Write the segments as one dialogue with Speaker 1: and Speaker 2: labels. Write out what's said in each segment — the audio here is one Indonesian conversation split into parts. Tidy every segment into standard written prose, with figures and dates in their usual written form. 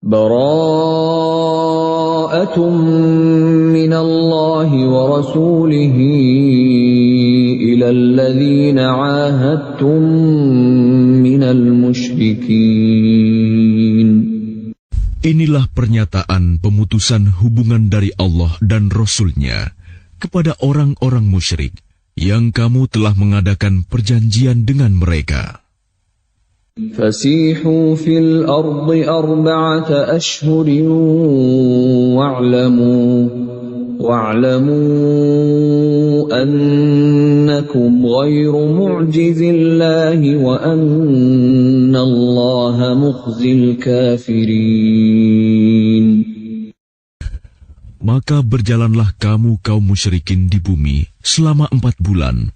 Speaker 1: Bara'atun minallahi wa rasulihi ilal ladzina 'ahadtum minal musyrikin.
Speaker 2: Inilah pernyataan pemutusan hubungan dari Allah dan Rasul-Nya kepada orang-orang musyrik yang kamu telah mengadakan perjanjian dengan mereka.
Speaker 1: Fasihu fil ardi arba'ata ashhurin wa'lamu annakum ghairu mu'jizillahi wa annallaha mukhzil kafirin.
Speaker 2: Maka berjalanlah kamu kaum musyrikin di bumi selama 4 bulan,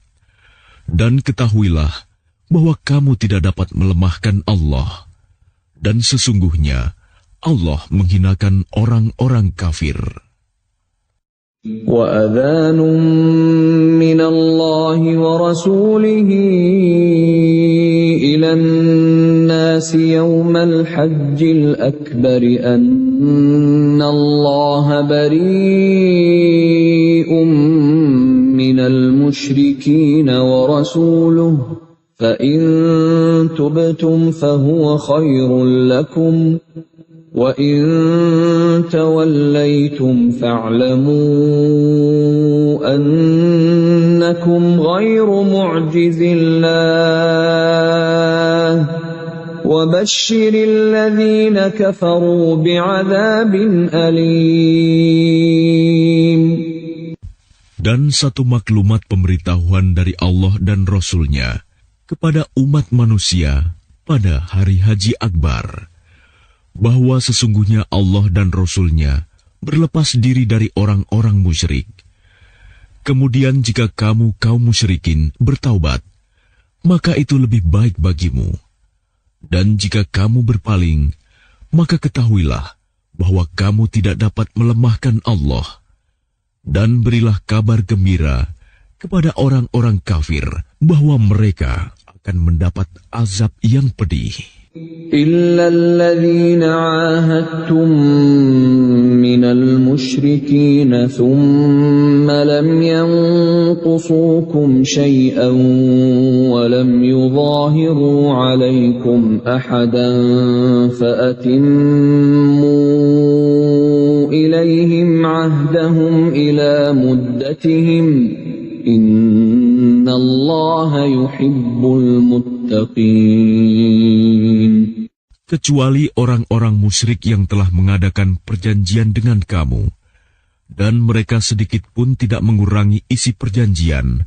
Speaker 2: dan ketahuilah bahwa kamu tidak dapat melemahkan Allah, dan sesungguhnya Allah menghinakan orang-orang kafir.
Speaker 1: وَأَذَانٌ مِّنَ اللَّهِ وَرَسُولِهِ إِلَى النَّاسِ يَوْمَ الْحَجِّ الْأَكْبَرِ أَنَّ اللَّهَ بَرِيءٌ مِّنَ الْمُشْرِكِينَ وَرَسُولُهُ فَإِن تُبْتُمْ فَهُوَ خَيْرٌ لَّكُمْ وَإِن تَوَلَّيْتُمْ فَاعْلَمُوا أَنَّكُمْ غَيْرُ مُعْجِزِ اللَّهِ وَبَشِّرِ الَّذِينَ كَفَرُوا بِعَذَابٍ أَلِيمٍ.
Speaker 2: Dan satu maklumat pemberitahuan dari Allah dan Rasul-Nya kepada umat manusia pada hari Haji Akbar, bahwa sesungguhnya Allah dan Rasul-Nya berlepas diri dari orang-orang musyrik. Kemudian jika kamu kaum musyrikin bertaubat, maka itu lebih baik bagimu. Dan jika kamu berpaling, maka ketahuilah bahwa kamu tidak dapat melemahkan Allah. Dan berilah kabar gembira kepada orang-orang kafir bahwa mereka akan mendapat azab yang pedih.
Speaker 1: إِلَّا الَّذِينَ عَاهَدتُّم مِّنَ الْمُشْرِكِينَ ثُمَّ لَمْ يَنقُصُوكُمْ شَيْئًا وَلَمْ يُظَاهِرُوا عَلَيْكُمْ أَحَدًا فَأَتِمُّوا إِلَيْهِمْ عَهْدَهُمْ إِلَى مُدَّتِهِمْ إِنَّ اللَّهَ يُحِبُّ الْمُتَّقِينَ.
Speaker 2: Kecuali orang-orang musyrik yang telah mengadakan perjanjian dengan kamu, dan mereka sedikit pun tidak mengurangi isi perjanjian,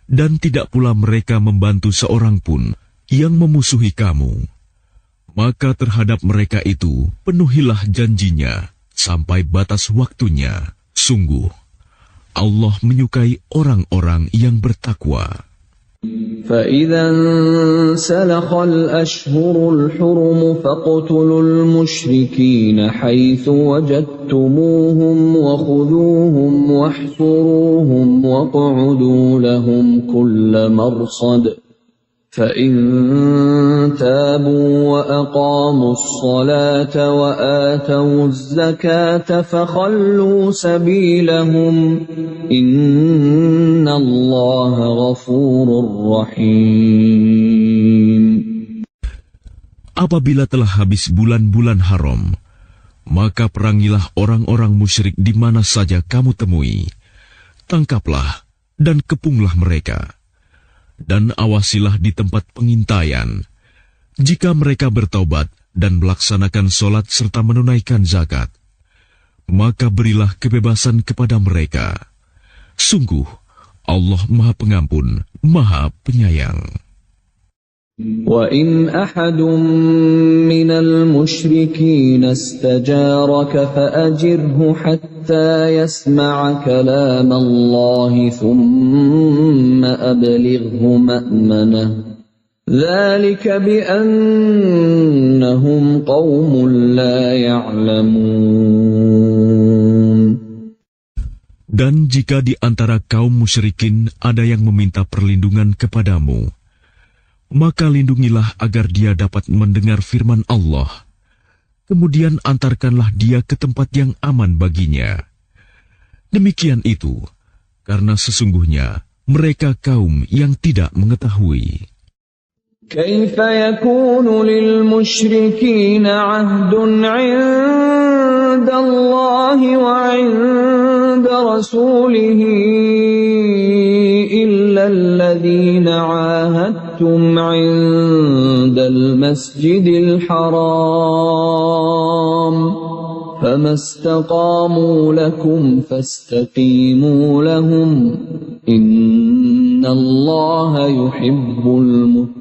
Speaker 2: dan tidak pula mereka membantu seorang pun yang memusuhi kamu. Maka terhadap mereka itu penuhilah janjinya sampai batas waktunya. Sungguh, Allah menyukai orang-orang yang bertakwa.
Speaker 1: فَإِذَا انْسَلَخَ الْأَشْهُرُ الْحُرُمُ فَاقْتُلُوا الْمُشْرِكِينَ حَيْثُ وَجَدتُّمُوهُمْ وَخُذُوهُمْ وَاحْصُرُوهُمْ وَاقْعُدُوا لَهُمْ كُلَّ مَرْصَدٍ فَإِن تَابُوا وَأَقَامُوا الصَّلَاةَ وَآتَوُا الزَّكَاةَ فَخَلُّوا سَبِيلَهُمْ إِنَّ اللَّهَ غَفُورٌ رَّحِيمٌ.
Speaker 2: Apabila telah habis bulan-bulan haram, maka perangilah orang-orang musyrik di mana saja kamu temui. Tangkaplah dan kepunglah mereka. Dan awasilah di tempat pengintaian. Jika mereka bertaubat dan melaksanakan sholat serta menunaikan zakat, maka berilah kebebasan kepada mereka. Sungguh, Allah Maha Pengampun, Maha Penyayang.
Speaker 1: وَإِنْ أَحَدٌ مِّنَ الْمُشْرِكِينَ اسْتَجَارَكَ فَأَجِرْهُ حَتَّى يَسْمَعَ كَلَامَ اللَّهِ ثُمَّ أَبْلِغْهُ مَأْمَنَهُ ذَلِكَ بِأَنَّهُمْ قَوْمٌ لَّا يَعْلَمُونَ.
Speaker 2: Dan jika di antara kaum musyrikin ada yang meminta perlindungan kepadamu, maka lindungilah agar dia dapat mendengar firman Allah. kemudian antarkanlah dia ke tempat yang aman baginya. Demikian itu, karena sesungguhnya mereka kaum yang tidak mengetahui.
Speaker 1: كيف يكون للمشركين عهد عند الله وعند رسوله إلا الذين عاهدتم عند المسجد الحرام فما استقاموا لكم فاستقيموا لهم إن الله يحب المتقين.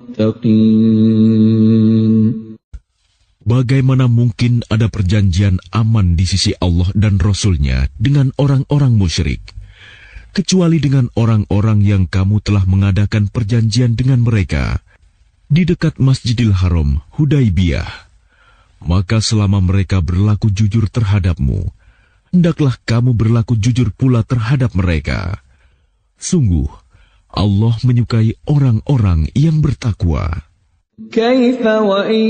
Speaker 2: Bagaimana mungkin ada perjanjian aman di sisi Allah dan Rasul-Nya dengan orang-orang musyrik, kecuali dengan orang-orang yang kamu telah mengadakan perjanjian dengan mereka di dekat Masjidil Haram, Hudaibiyah. Maka selama mereka berlaku jujur terhadapmu, hendaklah kamu berlaku jujur pula terhadap mereka. Sungguh, Allah menyukai orang-orang yang bertakwa.
Speaker 1: كيف وإن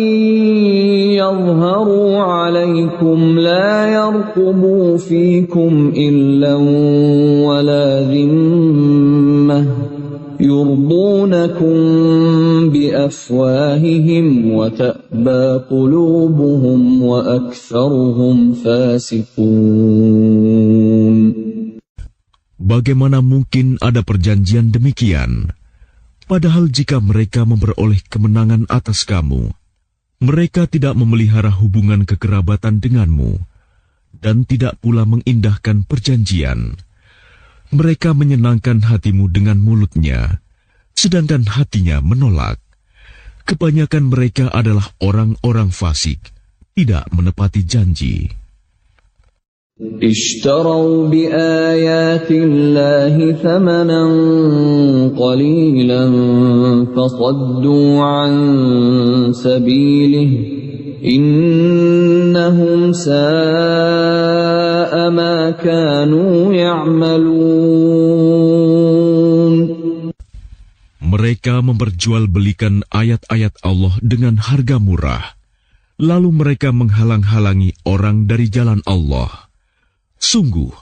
Speaker 1: يظهروا عليكم لا يرقبوا فيكم إلا ولا ذمة يرضونكم بأفواههم وتأبى قلوبهم وأكثرهم فاسقون.
Speaker 2: Bagaimana mungkin ada perjanjian demikian? Padahal jika mereka memperoleh kemenangan atas kamu, mereka tidak memelihara hubungan kekerabatan denganmu, dan tidak pula mengindahkan perjanjian. Mereka menyenangkan hatimu dengan mulutnya, sedangkan hatinya menolak. Kebanyakan mereka adalah orang-orang fasik, tidak menepati janji.
Speaker 1: اشتروا بآيات الله ثمنا قليلا فصدوا عن سبيله إنهم ساء ما كانوا يعملون.
Speaker 2: Mereka memperjualbelikan ayat-ayat Allah dengan harga murah, lalu mereka menghalang-halangi orang dari jalan Allah. Sungguh,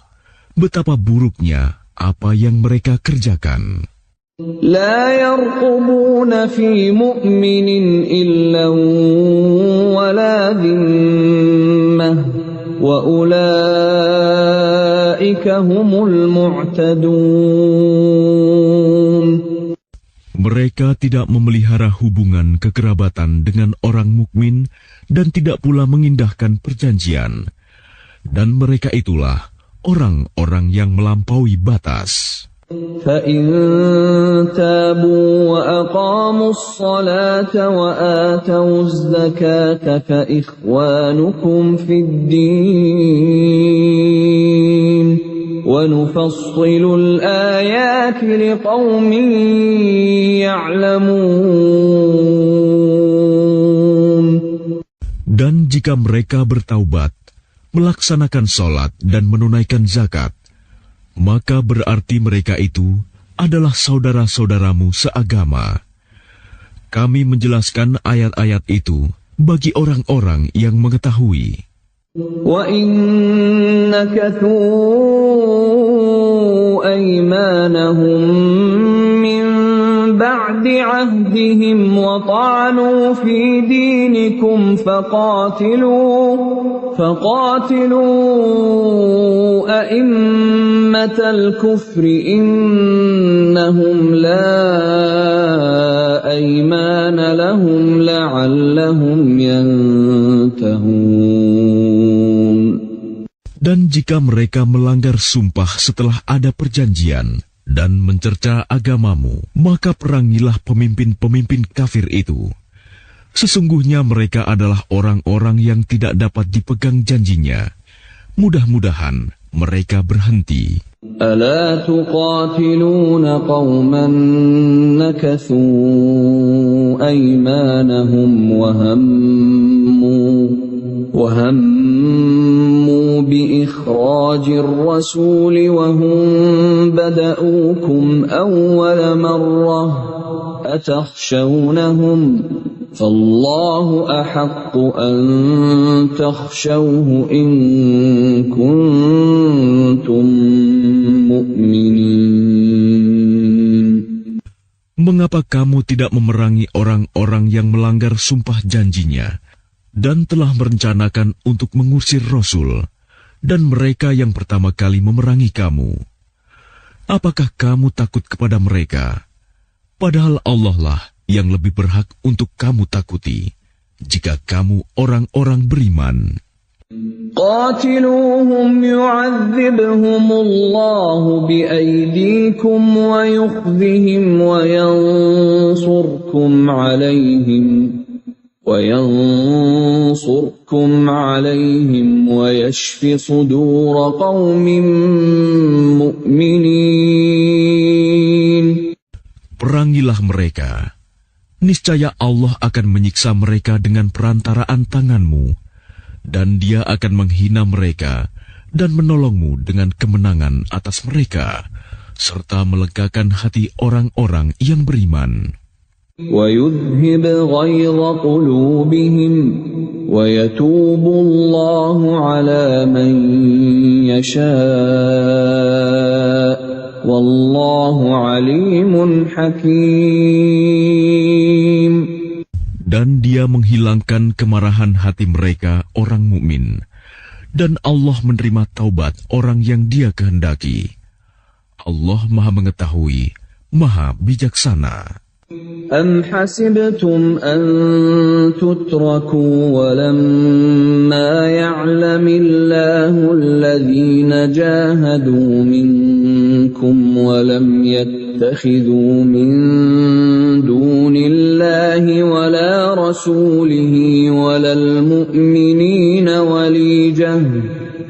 Speaker 2: betapa buruknya apa yang mereka kerjakan.
Speaker 1: لا يرقبون في مؤمن إلا ولا ذمة وأولئك هم المعتدون.
Speaker 2: Mereka tidak memelihara hubungan kekerabatan dengan orang mukmin dan tidak pula mengindahkan perjanjian. Dan mereka itulah orang-orang yang melampaui batas.
Speaker 1: فَإِن تَابُوا وَأَقَامُوا الصَّلَاةَ وَآتَوُا الزَّكَاةَ فَإِخْوَانُكُمْ فِي الدِّينِ وَنُفَصِّلُ الْآيَاتِ لِقَوْمٍ يَعْلَمُونَ.
Speaker 2: Dan jika mereka bertaubat, melaksanakan sholat dan menunaikan zakat, maka berarti mereka itu adalah saudara-saudaramu seagama. Kami menjelaskan ayat-ayat itu bagi orang-orang yang mengetahui.
Speaker 1: وَإِن نَكَثُوا أَيْمَانَهُم مِّن بَعْدِ عَهْدِهِمْ وَطَعَنُوا فِي دِينِكُمْ فَقَاتِلُوا أَئِمَّةَ الْكُفْرِ إِنَّهُمْ لَا أَيْمَانَ لَهُمْ لَعَلَّهُمْ يَنْتَهُونَ.
Speaker 2: Dan jika mereka melanggar sumpah setelah ada perjanjian dan mencerca agamamu, maka perangilah pemimpin-pemimpin kafir itu. Sesungguhnya mereka adalah orang-orang yang tidak dapat dipegang janjinya. Mudah-mudahan mereka berhenti.
Speaker 1: ألا تقاتلون قوما نكثوا أيمانهم وهموا بإخراج الرسول وهم بدؤوكم أول مرة أتخشونهم فالله أحق أن تخشوه إن كنتم مؤمنين.
Speaker 2: Mengapa kamu tidak memerangi orang-orang yang melanggar sumpah janjinya dan telah merencanakan untuk mengusir Rasul dan mereka yang pertama kali memerangi kamu? Apakah kamu takut kepada mereka? Padahal Allah lah yang lebih berhak untuk kamu takuti jika kamu orang-orang beriman.
Speaker 1: قاتلوهم يعذبهم الله بأيديكم ويخزهم وينصركم عليهم ويشف صدور قوم مؤمنين.
Speaker 2: Perangilah mereka. Niscaya Allah akan menyiksa mereka dengan perantaraan tanganmu, dan Dia akan menghina mereka dan menolongmu dengan kemenangan atas mereka, serta melegakan hati orang-orang yang beriman.
Speaker 1: وَيُذْهِبْ غَيْظَ قُلُوبِهِمْ وَيَتُوبُ اللَّهُ عَلَى مَن يَشَاءُ وَاللَّهُ عَلِيمٌ حَكِيمٌ.
Speaker 2: Dan Dia menghilangkan kemarahan hati mereka orang mukmin, dan Allah menerima taubat orang yang Dia kehendaki. Allah Maha Mengetahui, Maha Bijaksana.
Speaker 1: أَمْ حَسِبْتُمْ أَن تُتْرَكُوا وَلَمَّا يَعْلَمِ اللَّهُ الَّذِينَ جَاهَدُوا مِنكُمْ وَلَمْ يَتَّخِذُوا مِن دُونِ اللَّهِ وَلَا رَسُولِهِ وَلَا الْمُؤْمِنِينَ وَلِيجَةً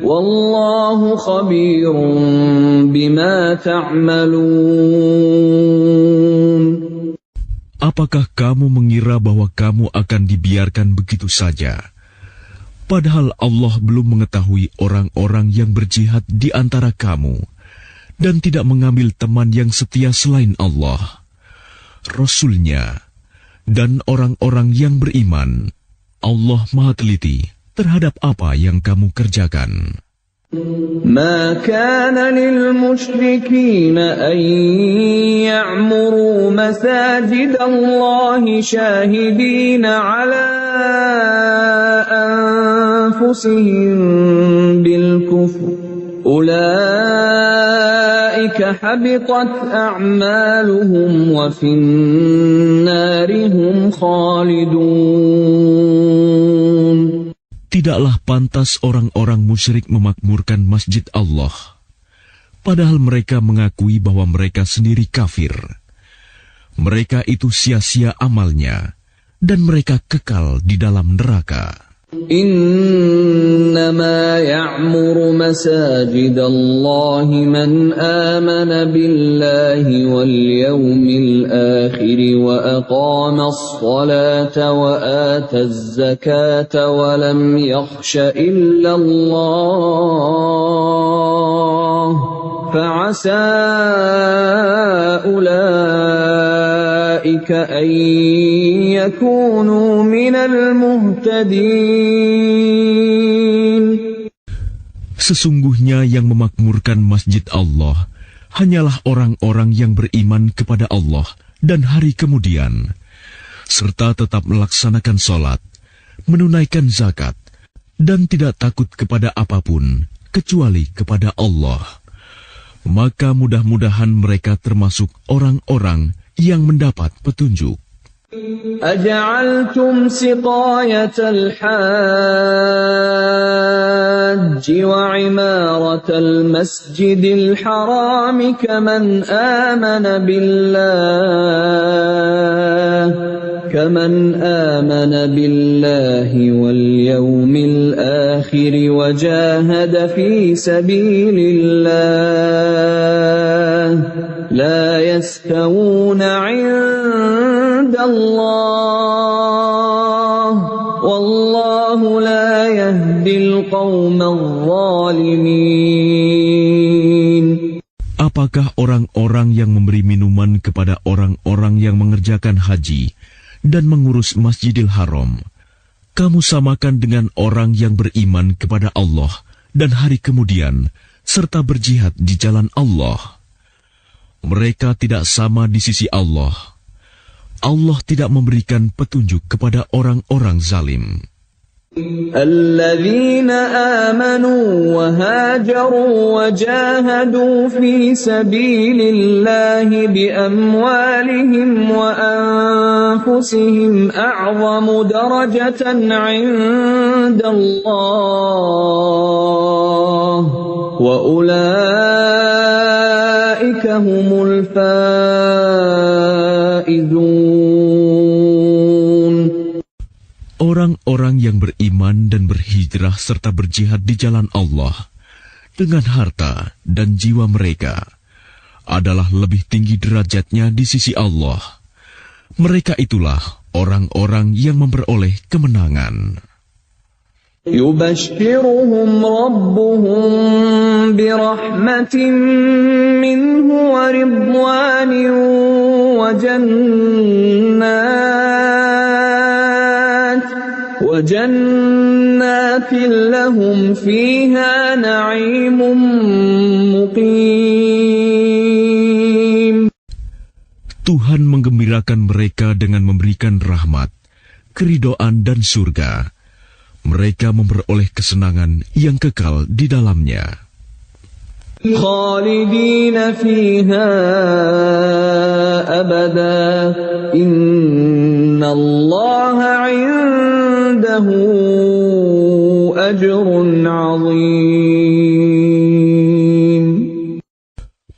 Speaker 1: وَاللَّهُ خَبِيرٌ بِمَا تَعْمَلُونَ.
Speaker 2: Apakah kamu mengira bahwa kamu akan dibiarkan begitu saja? Padahal Allah belum mengetahui orang-orang yang berjihad di antara kamu dan tidak mengambil teman yang setia selain Allah, Rasul-Nya, dan orang-orang yang beriman. Allah Maha teliti terhadap apa yang kamu kerjakan.
Speaker 1: ما كان للمشركين أن يعمروا مساجد الله شاهدين على أنفسهم بالكفر أولئك حبطت أعمالهم وفي النار هم خالدون.
Speaker 2: Tidaklah pantas orang-orang musyrik memakmurkan masjid Allah, padahal mereka mengakui bahwa mereka sendiri kafir. Mereka itu sia-sia amalnya, dan mereka kekal di dalam neraka.
Speaker 1: إنما يعمر مساجد الله من آمن بالله واليوم الآخر وأقام الصلاة وآتى الزكاة ولم يخش إلا الله فعسى أولئك أن يكونوا من المهتدين.
Speaker 2: Sesungguhnya yang memakmurkan masjid Allah hanyalah orang-orang yang beriman kepada Allah dan hari kemudian, serta tetap melaksanakan sholat, menunaikan zakat, dan tidak takut kepada apapun kecuali kepada Allah. Maka mudah-mudahan mereka termasuk orang-orang yang mendapat petunjuk.
Speaker 1: أجعلتم سقاية الحاج وعمارة المسجد الحرام كمن آمن بالله واليوم الآخر وجاهد في سبيل الله لا يستوون عند الله والله لا يهدي القوم الظالمين.
Speaker 2: Apakah orang-orang yang memberi minuman kepada orang-orang yang mengerjakan haji dan mengurus Masjidil Haram, kamu samakan dengan orang yang beriman kepada Allah dan hari kemudian, serta berjihad di jalan Allah. Mereka tidak sama di sisi Allah. Allah tidak memberikan petunjuk kepada orang-orang zalim.
Speaker 1: الذين آمنوا وهاجروا وجاهدوا في سبيل الله بأموالهم وأنفسهم أعظم درجة عند الله وأولئك هم الفائزون.
Speaker 2: Orang-orang yang beriman dan berhijrah serta berjihad di jalan Allah dengan harta dan jiwa mereka adalah lebih tinggi derajatnya di sisi Allah. Mereka itulah orang-orang yang memperoleh kemenangan.
Speaker 1: يبشرهم ربهم برحمة منه ورضوان وجنات لهم فيها نعيم مقيم.
Speaker 2: Tuhan menggembirakan mereka dengan memberikan rahmat, keridhaan dan surga. Mereka memperoleh kesenangan yang kekal di dalamnya.
Speaker 1: خالدين فيها أبدا إن الله عنده أجر عظيم.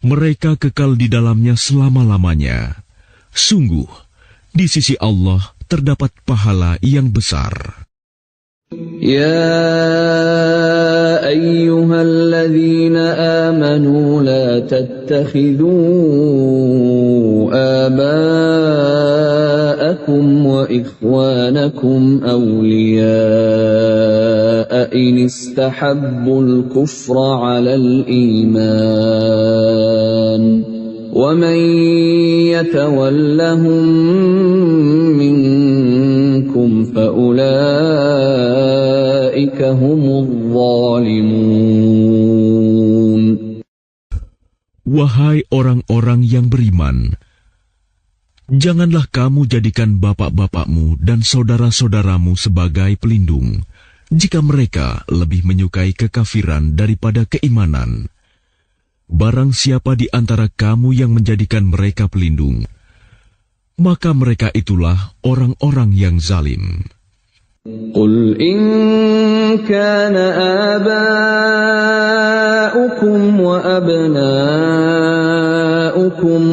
Speaker 2: Mereka kekal di dalamnya selama-lamanya. Sungguh, di sisi Allah terdapat pahala yang besar.
Speaker 1: يا أيها الذين آمنوا لا تتخذوا آباءكم وإخوانكم أولياء إن استحبوا الكفر على الإيمان ومن يتولهم منكم فأولئك هم الظالمون.
Speaker 2: Wahai orang-orang yang beriman, janganlah kamu jadikan bapak-bapakmu dan saudara-saudaramu sebagai pelindung, jika mereka lebih menyukai kekafiran daripada keimanan. Barang siapa di antara kamu yang menjadikan mereka pelindung, maka mereka itulah orang-orang yang zalim.
Speaker 1: قل إن كان آباؤكم وأبناؤكم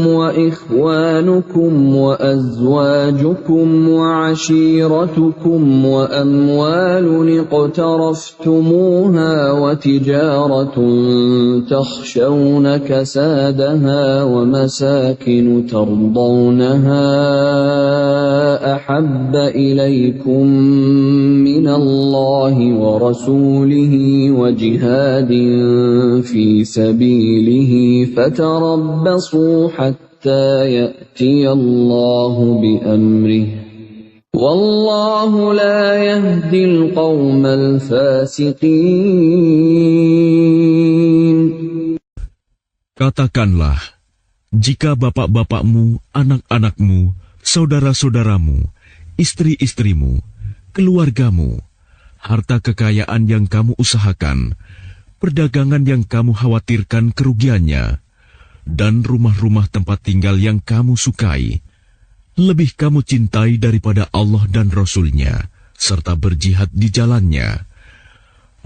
Speaker 1: وإخوانكم وأزواجكم وعشيرتكم وأموال اقترفتموها وتجارة تخشون كسادها ومساكن ترضونها أحب إليكم من الله ورسوله وجهاد في سبيله فتربصوا حتى يأتي الله بأمره والله لا يهدي القوم الفاسقين.
Speaker 2: Katakanlah, jika bapak-bapakmu, anak-anakmu, saudara-saudaramu, istri-istrimu, keluargamu, harta kekayaan yang kamu usahakan, perdagangan yang kamu khawatirkan kerugiannya, dan rumah-rumah tempat tinggal yang kamu sukai, lebih kamu cintai daripada Allah dan Rasul-Nya, serta berjihad di jalannya,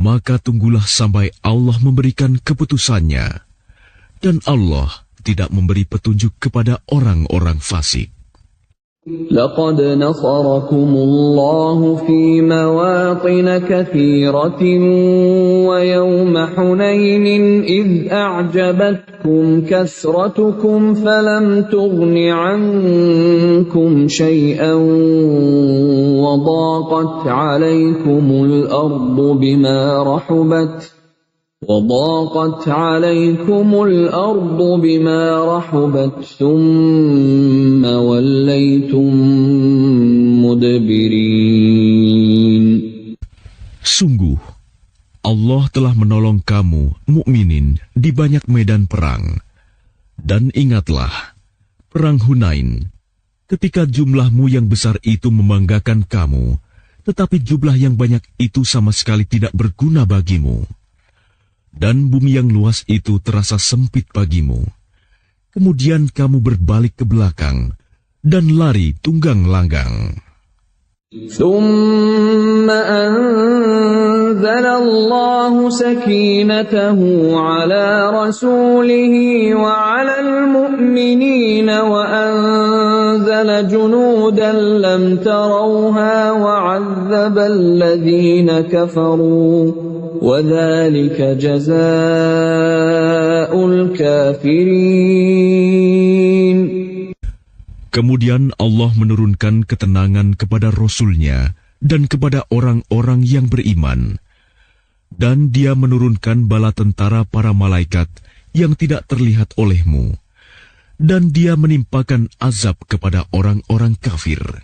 Speaker 2: maka tunggulah sampai Allah memberikan keputusannya, dan Allah tidak memberi petunjuk kepada orang-orang fasik.
Speaker 1: لقد نصركم الله في مواطن كثيرة ويوم حنين إذ أعجبتكم كثرتكم فلم تغن عنكم شيئا وضاقت عليكم الأرض بما رحبت ثم وليتم مدبرين.
Speaker 2: Sungguh, Allah telah menolong kamu, mukminin, di banyak medan perang. Dan ingatlah, perang Hunain, ketika jumlahmu yang besar itu membanggakan kamu, tetapi jumlah yang banyak itu sama sekali tidak berguna bagimu. Dan bumi yang luas itu terasa sempit bagimu. Kemudian kamu berbalik ke belakang dan lari tunggang langgang.
Speaker 1: ثم أنزل الله سكينته على رسوله وعلى المؤمنين وأنزل جنودا لم تروها وعذب الذين كفروا وذلك جزاء الكافرين.
Speaker 2: Kemudian Allah menurunkan ketenangan kepada Rasul-Nya dan kepada orang-orang yang beriman. Dan Dia menurunkan bala tentara para malaikat yang tidak terlihat olehmu. Dan Dia menimpakan azab kepada orang-orang kafir.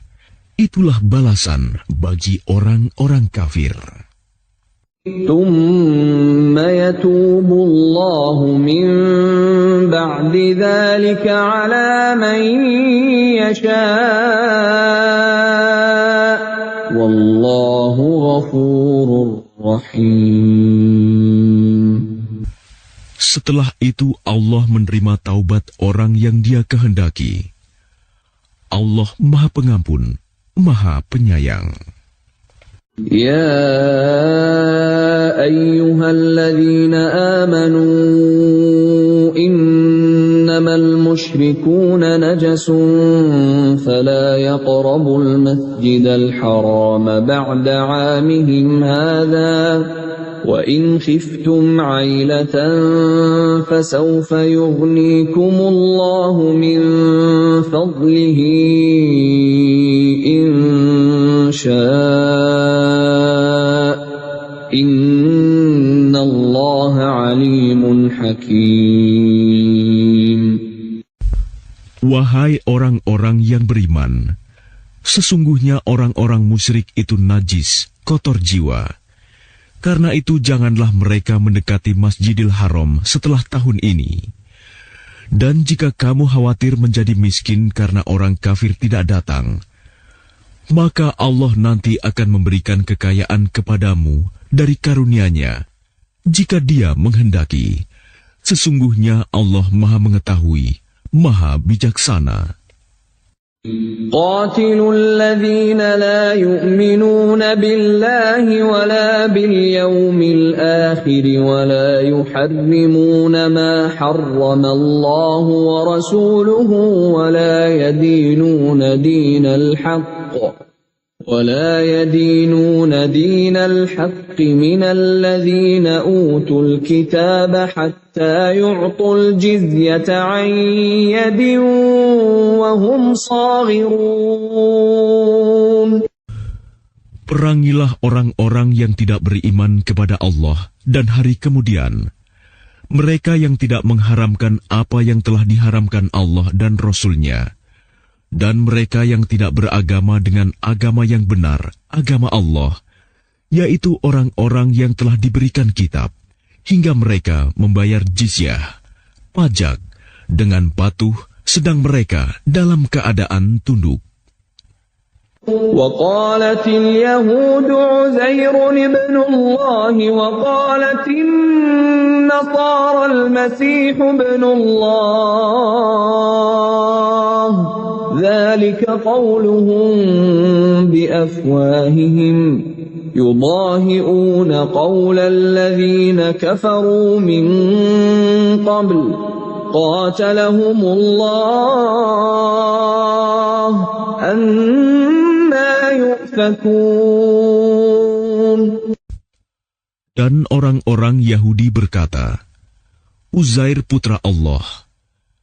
Speaker 2: Itulah balasan bagi orang-orang kafir.
Speaker 1: ثم يتوب الله من بعد ذلك على من يشاء والله غفور رحيم.
Speaker 2: Setelah itu Allah menerima taubat orang yang Dia kehendaki. Allah Maha Pengampun, Maha Penyayang.
Speaker 1: يا أيها الذين آمنوا إنما المشركون نجس فلا يقربوا المسجد الحرام بعد عامهم هذا وإن خفتم عيلة فسوف يغنيكم الله من فضله إن شاء إن الله عليم حكيم.
Speaker 2: Wahai orang-orang yang beriman, sesungguhnya orang-orang musyrik itu najis, kotor jiwa. Karena itu janganlah mereka mendekati Masjidil Haram setelah tahun ini. Dan jika kamu khawatir menjadi miskin karena orang kafir tidak datang, maka Allah nanti akan memberikan kekayaan kepadamu dari karunia-Nya, jika Dia menghendaki. Sesungguhnya Allah Maha Mengetahui, Maha Bijaksana.
Speaker 1: قاتلوا الذين لا يؤمنون بالله ولا باليوم الآخر ولا يحرمون ما حرم الله ورسوله ولا يدينون دين الحق من الذين أوتوا الكتاب حتى يعطوا الجزية عن يد وهم صاغرون.
Speaker 2: Perangilah orang-orang yang tidak beriman kepada Allah dan hari kemudian. Mereka yang tidak mengharamkan apa yang telah diharamkan Allah dan Rasul-Nya. Dan mereka yang tidak beragama dengan agama yang benar, agama Allah, yaitu orang-orang yang telah diberikan kitab, hingga mereka membayar jizyah, pajak, dengan patuh, sedang mereka dalam keadaan tunduk.
Speaker 1: وقالت اليهود عزير ابن الله وقالت النصارى المسيح ابن الله ذلك قولهم بأفواههم يضاهئون قول الذين كفروا من قبل قاتلهم الله أنا يؤفكون.
Speaker 2: Dan orang-orang Yahudi berkata, Uzair putra Allah.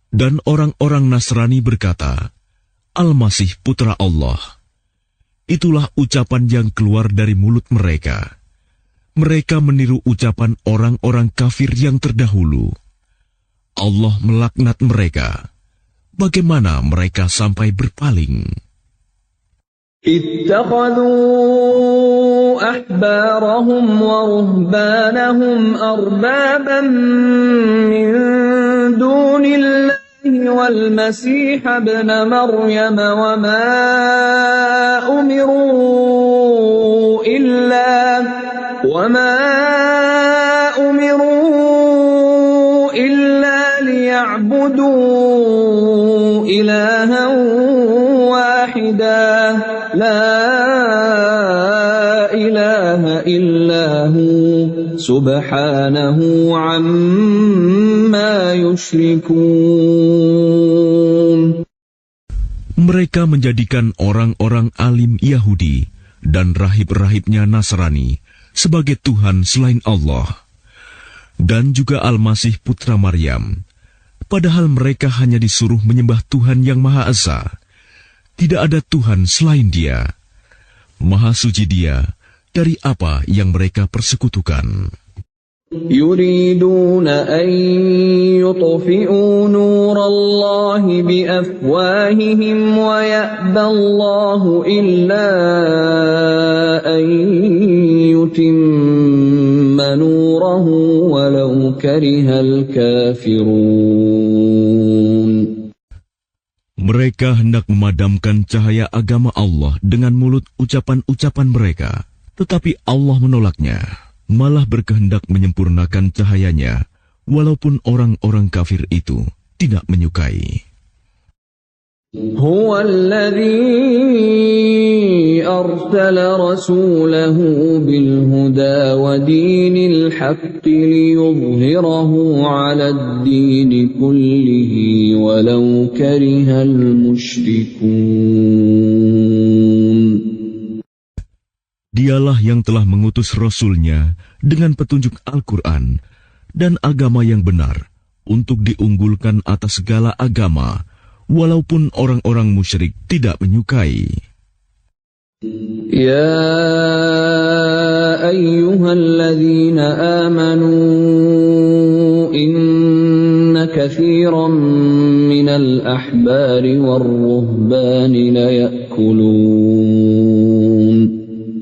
Speaker 2: Dan orang-orang Nasrani berkata, Al-Masih putra Allah. Itulah ucapan yang keluar dari mulut mereka. Mereka meniru ucapan orang-orang kafir yang terdahulu. Allah melaknat mereka. Bagaimana mereka sampai berpaling?
Speaker 1: اتخذوا أحبارهم ورهبانهم أربابا من دون الله والمسيح ابن مريم وما أمروا إلا ليعبدوا إلها واحدا لا إله إلا هو سبحانه عما يشركون.
Speaker 2: Mereka menjadikan orang-orang alim Yahudi dan rahib-rahibnya Nasrani sebagai Tuhan selain Allah, dan juga Al-Masih putra Maryam, padahal mereka hanya disuruh menyembah Tuhan yang Maha Esa. Tidak ada Tuhan selain Dia. Maha suci Dia dari apa yang mereka persekutukan.
Speaker 1: يريدون أن يطفئوا نور الله بأفواههم ويأبى الله إلا أن يتم نوره ولو كره الكافرون.
Speaker 2: Mereka hendak memadamkan cahaya agama Allah dengan mulut ucapan-ucapan mereka, tetapi Allah menolaknya, malah berkehendak menyempurnakan cahayanya, walaupun orang-orang kafir itu tidak menyukai.
Speaker 1: هو الذي أرسل رسوله بالهدى ودين الحق ليظهره على الدين كله ولو كره المشركون.
Speaker 2: Dialah yang telah mengutus Rasul-Nya dengan petunjuk Al-Quran dan agama yang benar untuk diunggulkan atas segala agama, walaupun orang-orang musyrik tidak menyukai.
Speaker 1: Ya ayyuhalladzina amanu inna katsiran minal ahbari war-ruhbani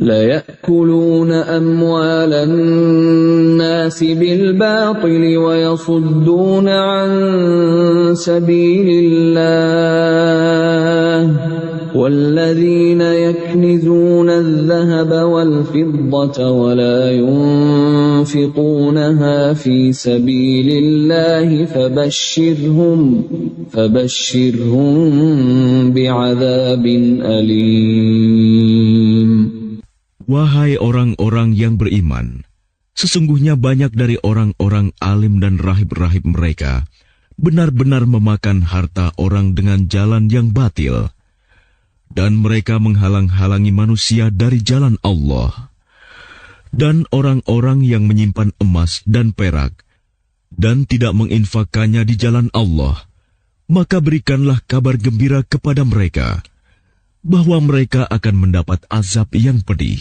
Speaker 1: ليأكلون أموال الناس بالباطل ويصدون عن سبيل الله والذين يكنزون الذهب والفضة ولا ينفقونها في سبيل الله فبشرهم بعذاب أليم.
Speaker 2: Wahai orang-orang yang beriman, sesungguhnya banyak dari orang-orang alim dan rahib-rahib mereka benar-benar memakan harta orang dengan jalan yang batil, dan mereka menghalang-halangi manusia dari jalan Allah. Dan orang-orang yang menyimpan emas dan perak dan tidak menginfakkannya di jalan Allah, maka berikanlah kabar gembira kepada mereka bahwa mereka akan mendapat azab yang pedih.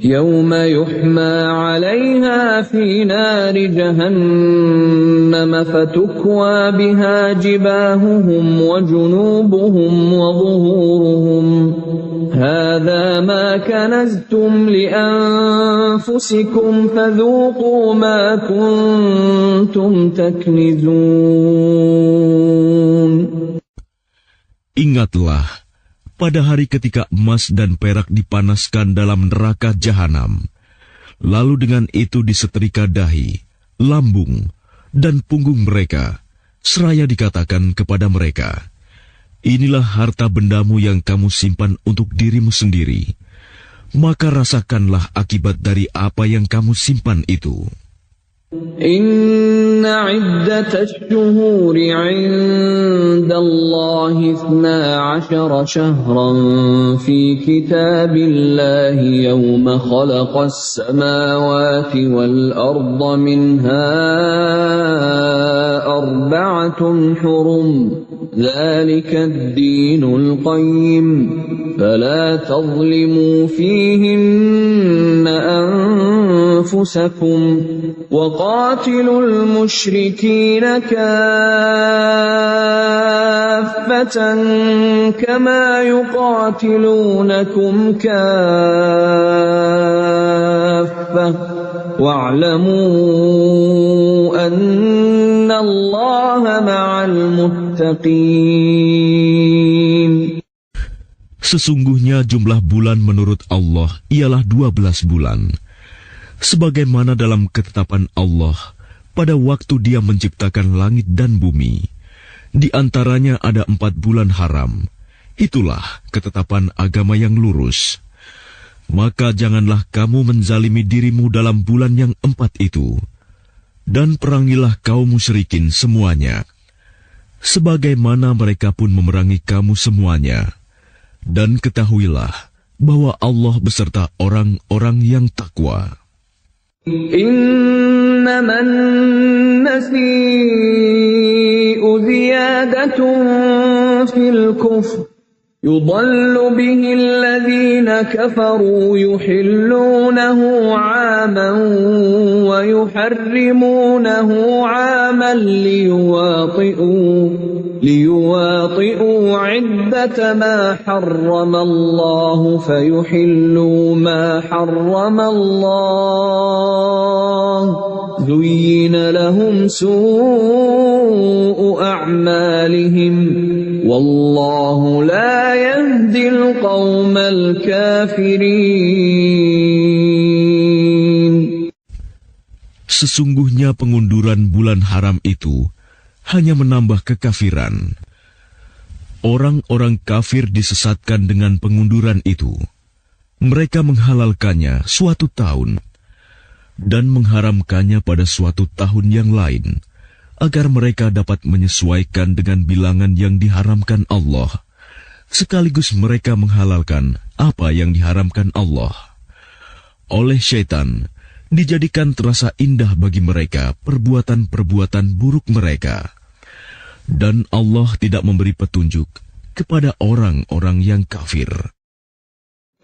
Speaker 1: يوم يحمى عليها في نار جهنم فتكوى بها جباههم وجنوبهم وظهورهم هذا ما كنزتم لأنفسكم فذوقوا ما كنتم تكنزون.
Speaker 2: Ingatlah pada hari ketika emas dan perak dipanaskan dalam neraka jahanam, lalu dengan itu disetrika dahi, lambung, dan punggung mereka, seraya dikatakan kepada mereka, inilah harta bendamu yang kamu simpan untuk dirimu sendiri, maka rasakanlah akibat dari apa yang kamu simpan itu.
Speaker 1: إن عدة الشهور عند الله 12 شهرا في كتاب الله يوم خلق السماوات والأرض منها 4 حرم ذلك الدين القيم فلا تظلموا فيهن أنفسكم وقاتلوا المشركين كافة كما يقاتلونكم كافة واعلموا أن الله مع المتقين.
Speaker 2: Sesungguhnya jumlah bulan menurut Allah ialah 12 bulan. Sebagaimana dalam ketetapan Allah pada waktu Dia menciptakan langit dan bumi. Di antaranya ada 4 bulan haram. Itulah ketetapan agama yang lurus. Maka janganlah kamu menzalimi dirimu dalam bulan yang 4 itu. Dan perangilah kaum musyrikin semuanya. Sebagaimana mereka pun memerangi kamu semuanya. Dan ketahuilah bahwa Allah beserta orang-orang yang takwa.
Speaker 1: إنما النسيء زيادة في الكفر يضل به الذين كفروا يحلونه عاما ويحرمونه عاما ليواطئوا عدة ما حرم الله فيحلوا ما حرم الله زين لهم سوء أعمالهم والله لا يهدي القوم الكافرين.
Speaker 2: Sesungguhnya pengunduran bulan haram itu hanya menambah kekafiran. Orang-orang kafir disesatkan dengan pengunduran itu. Mereka menghalalkannya suatu tahun dan mengharamkannya pada suatu tahun yang lain, agar mereka dapat menyesuaikan dengan bilangan yang diharamkan Allah, sekaligus mereka menghalalkan apa yang diharamkan Allah. Oleh syaitan, dijadikan terasa indah bagi mereka perbuatan-perbuatan buruk mereka. Dan Allah tidak memberi petunjuk kepada orang-orang yang kafir.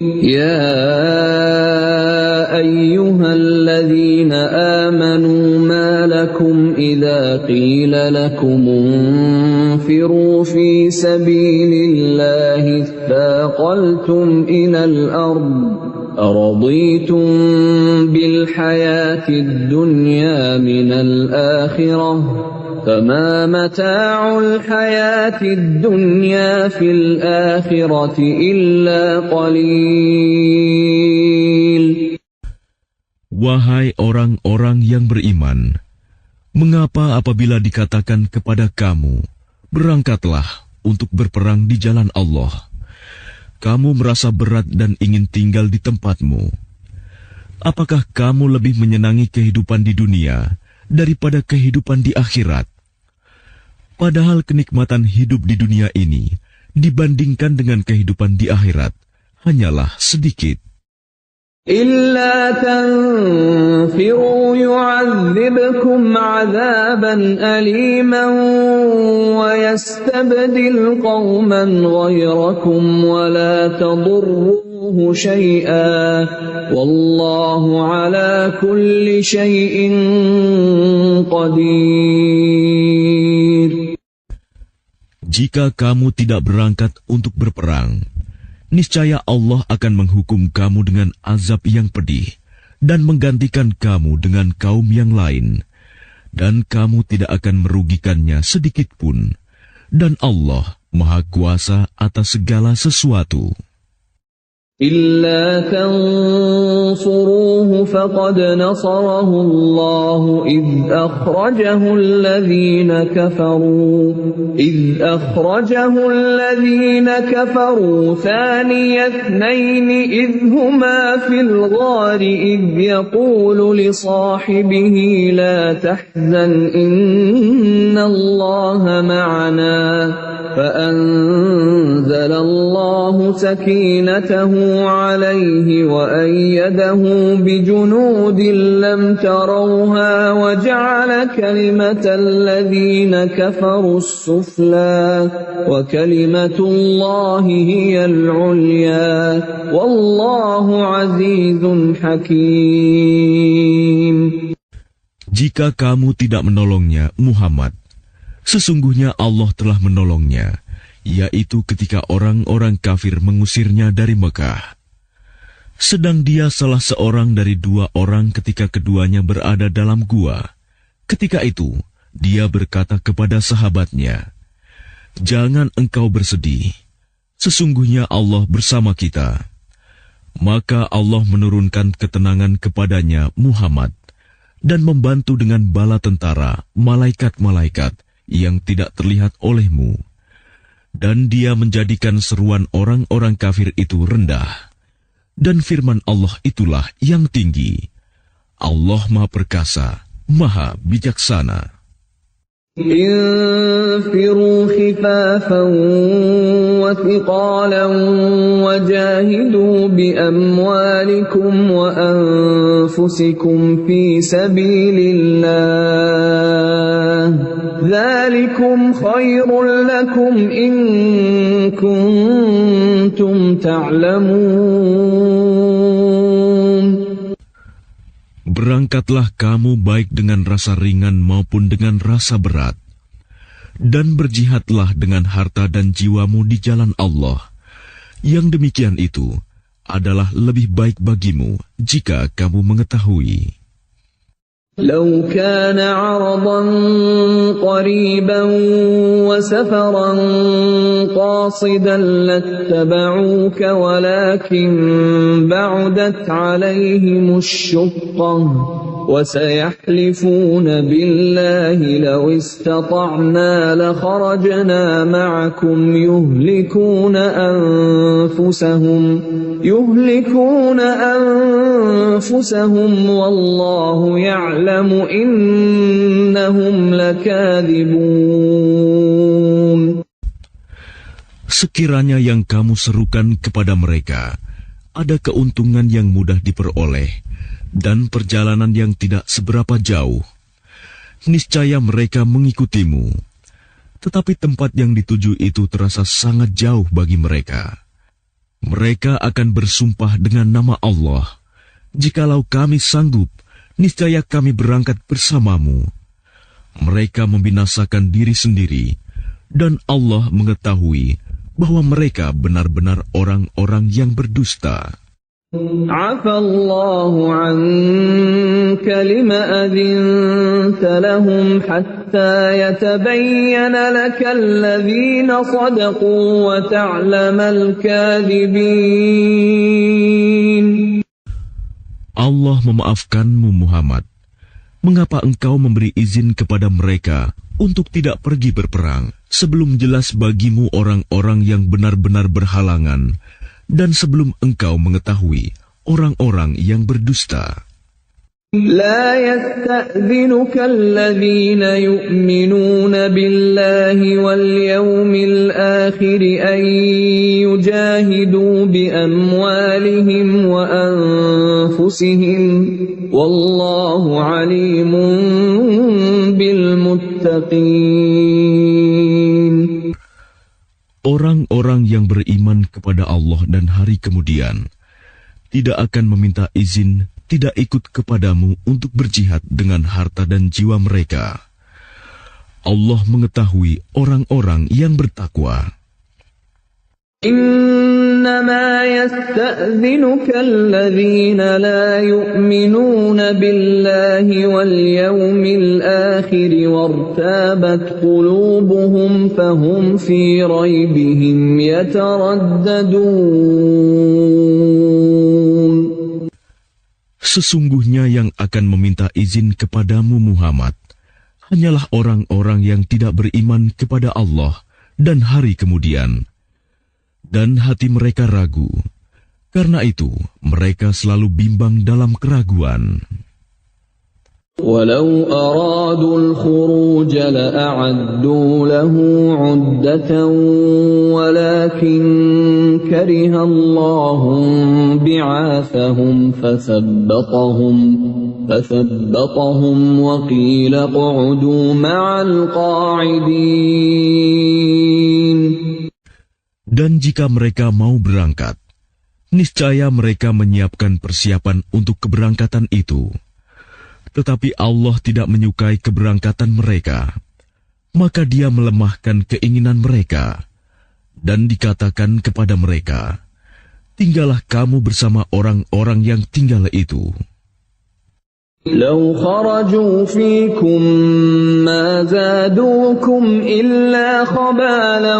Speaker 1: Ya ayyuhalladzina amanu ma lakum idza qila lakum unfiru fi sabilillahi thaqaltum ilal ard أرضيتم بالحياة الدنيا من الآخرة فما متاع الحياة الدنيا في الآخرة إلا قليل.
Speaker 2: Wahai orang-orang yang beriman, mengapa apabila dikatakan kepada kamu, berangkatlah untuk berperang di jalan Allah, kamu merasa berat dan ingin tinggal di tempatmu? Apakah kamu lebih menyenangi kehidupan di dunia daripada kehidupan di akhirat? Padahal kenikmatan hidup di dunia ini dibandingkan dengan kehidupan di akhirat hanyalah sedikit.
Speaker 1: إلا تنفروا يعذبكم عذابا أليما ويستبدل قوما غيركم ولا تضروه شيئا والله على كل شيء قدير.
Speaker 2: Jika kamu tidak berangkat untuk berperang, niscaya Allah akan menghukum kamu dengan azab yang pedih dan menggantikan kamu dengan kaum yang lain, dan kamu tidak akan merugikannya sedikit pun, dan Allah Maha Kuasa atas segala sesuatu.
Speaker 1: إلا تنصروه فقد نصره الله إذ أخرجه الذين كفروا ثاني اثنين إذ هما في الغار إذ يقول لصاحبه لا تحزن إن الله معنا فأنزل الله سكينته عليه وأيده بجنود لم تروها وجعل كلمة الذين كفروا السفلى وكلمة الله هي العليا والله عزيز حكيم.
Speaker 2: Jika kamu tidak menolongnya, Muhammad, sesungguhnya Allah telah menolongnya, yaitu ketika orang-orang kafir mengusirnya dari Mekah. Sedang dia salah seorang dari 2 orang ketika keduanya berada dalam gua. Ketika itu, dia berkata kepada sahabatnya, "Jangan engkau bersedih, sesungguhnya Allah bersama kita." Maka Allah menurunkan ketenangan kepadanya, Muhammad, dan membantu dengan bala tentara, malaikat-malaikat yang tidak terlihat olehmu. Dan dia menjadikan seruan orang-orang kafir itu rendah. Dan firman Allah itulah yang tinggi. Allah Maha Perkasa, Maha Bijaksana.
Speaker 1: انفروا خفافا وثقالا وجاهدوا بأموالكم وأنفسكم في سبيل الله ذلكم خير لكم إن كنتم تعلمون.
Speaker 2: Berangkatlah kamu baik dengan rasa ringan maupun dengan rasa berat, dan berjihadlah dengan harta dan jiwamu di jalan Allah. Yang demikian itu adalah lebih baik bagimu jika kamu mengetahui.
Speaker 1: لو كان عرضا قريبا وسفرا قاصدا لاتبعوك ولكن بعدت عليهم الشقة وسيحلفون بالله لو استطعنا لخرجنا معكم يهلكون أنفسهم والله يعلم إنهم لكاذبون.
Speaker 2: Sekiranya yang kamu serukan kepada mereka ada keuntungan yang mudah diperoleh dan perjalanan yang tidak seberapa jauh, niscaya mereka mengikutimu. Tetapi tempat yang dituju itu terasa sangat jauh bagi mereka. Mereka akan bersumpah dengan nama Allah, "Jikalau kami sanggup, niscaya kami berangkat bersamamu." Mereka membinasakan diri sendiri, dan Allah mengetahui bahwa mereka benar-benar orang-orang yang berdusta.
Speaker 1: عفى الله عنك لم أذنت لهم حتى يتبين لك الذين صدقوا وتعلم الكاذبين.
Speaker 2: Allah memaafkanmu, Muhammad. Mengapa engkau memberi izin kepada mereka untuk tidak pergi berperang sebelum jelas bagimu orang-orang yang benar-benar berhalangan, dan sebelum engkau mengetahui orang-orang yang berdusta?
Speaker 1: لا يستأذنك الذين يؤمنون بالله واليوم الآخر أن يجاهدوا بأموالهم وأنفسهم والله عليم بالمتقين.
Speaker 2: Orang-orang yang beriman kepada Allah dan hari kemudian tidak akan meminta izin, tidak ikut kepadamu untuk berjihad dengan harta dan jiwa mereka. Allah mengetahui orang-orang yang bertakwa.
Speaker 1: إنما يستأذنك الذين لا يؤمنون بالله واليوم الآخر وارتابت قلوبهم فهم في ريبهم يترددون.
Speaker 2: Sesungguhnya yang akan meminta izin kepadamu, Muhammad, hanyalah orang-orang yang tidak beriman kepada Allah dan hari kemudian, dan hati mereka ragu. Karena itu, mereka selalu bimbang dalam keraguan.
Speaker 1: ولو أرادوا الخروج لأعدوا له عدة ولكن كره الله بعاثهم فثبطهم وقيل اقعدوا مع القاعدين.
Speaker 2: Dan jika mereka mau berangkat, niscaya mereka menyiapkan persiapan untuk keberangkatan itu. Tetapi Allah tidak menyukai keberangkatan mereka, maka Dia melemahkan keinginan mereka, dan dikatakan kepada mereka, tinggallah kamu bersama orang-orang yang tinggal itu.
Speaker 1: لو خرجوا فيكم ما زادوكم إلا خبالا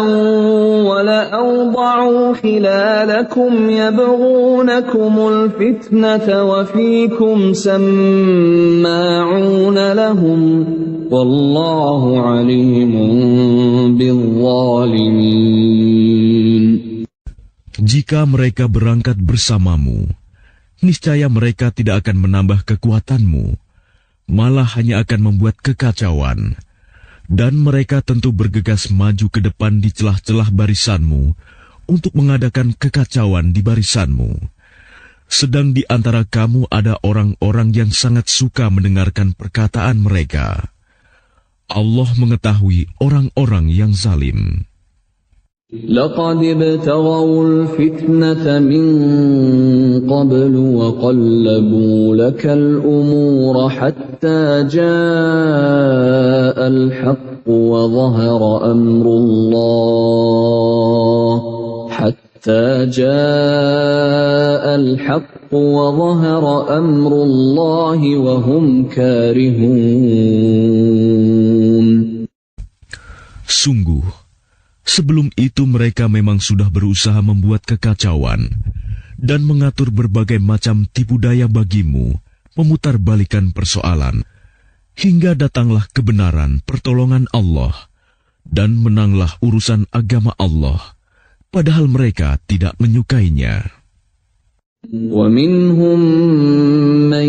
Speaker 1: ولأوضعوا خلالكم يبغونكم الفتنة وفيكم سماعون لهم والله عليم بالظالمين.
Speaker 2: Jika mereka berangkat bersamamu, niscaya mereka tidak akan menambah kekuatanmu, malah hanya akan membuat kekacauan. Dan mereka tentu bergegas maju ke depan di celah-celah barisanmu untuk mengadakan kekacauan di barisanmu. Sedang di antara kamu ada orang-orang yang sangat suka mendengarkan perkataan mereka. Allah mengetahui orang-orang yang zalim.
Speaker 1: لقد ابتغوا الفتنة من قبل وقلبوا لك الأمور حتى جاء الحق وظهر أمر الله وهم كارهون.
Speaker 2: Sungguh, sebelum itu mereka memang sudah berusaha membuat kekacauan dan mengatur berbagai macam tipu daya bagimu, memutarbalikan persoalan, hingga datanglah kebenaran pertolongan Allah dan menanglah urusan agama Allah, padahal mereka tidak menyukainya.
Speaker 1: وَمِنْهُمْ مَنْ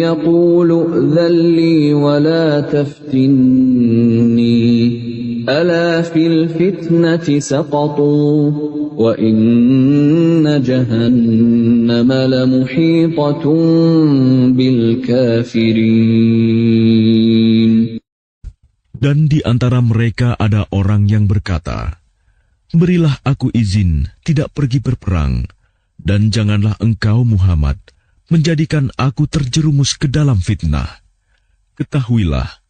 Speaker 1: يَقُولُ ائْذَنْ لِي وَلَا تَفْتِنِّي أَلَا فِي الْفِتْنَةِ سَقَطُوا وَإِنَّ جَهَنَّمَ لَمُحِيطَةٌ بِالْكَافِرِينَ.
Speaker 2: Dan di antara mereka ada orang yang berkata, berilah aku izin tidak pergi berperang, dan janganlah engkau Muhammad menjadikan aku terjerumus ke dalam fitnah. Ketahuilah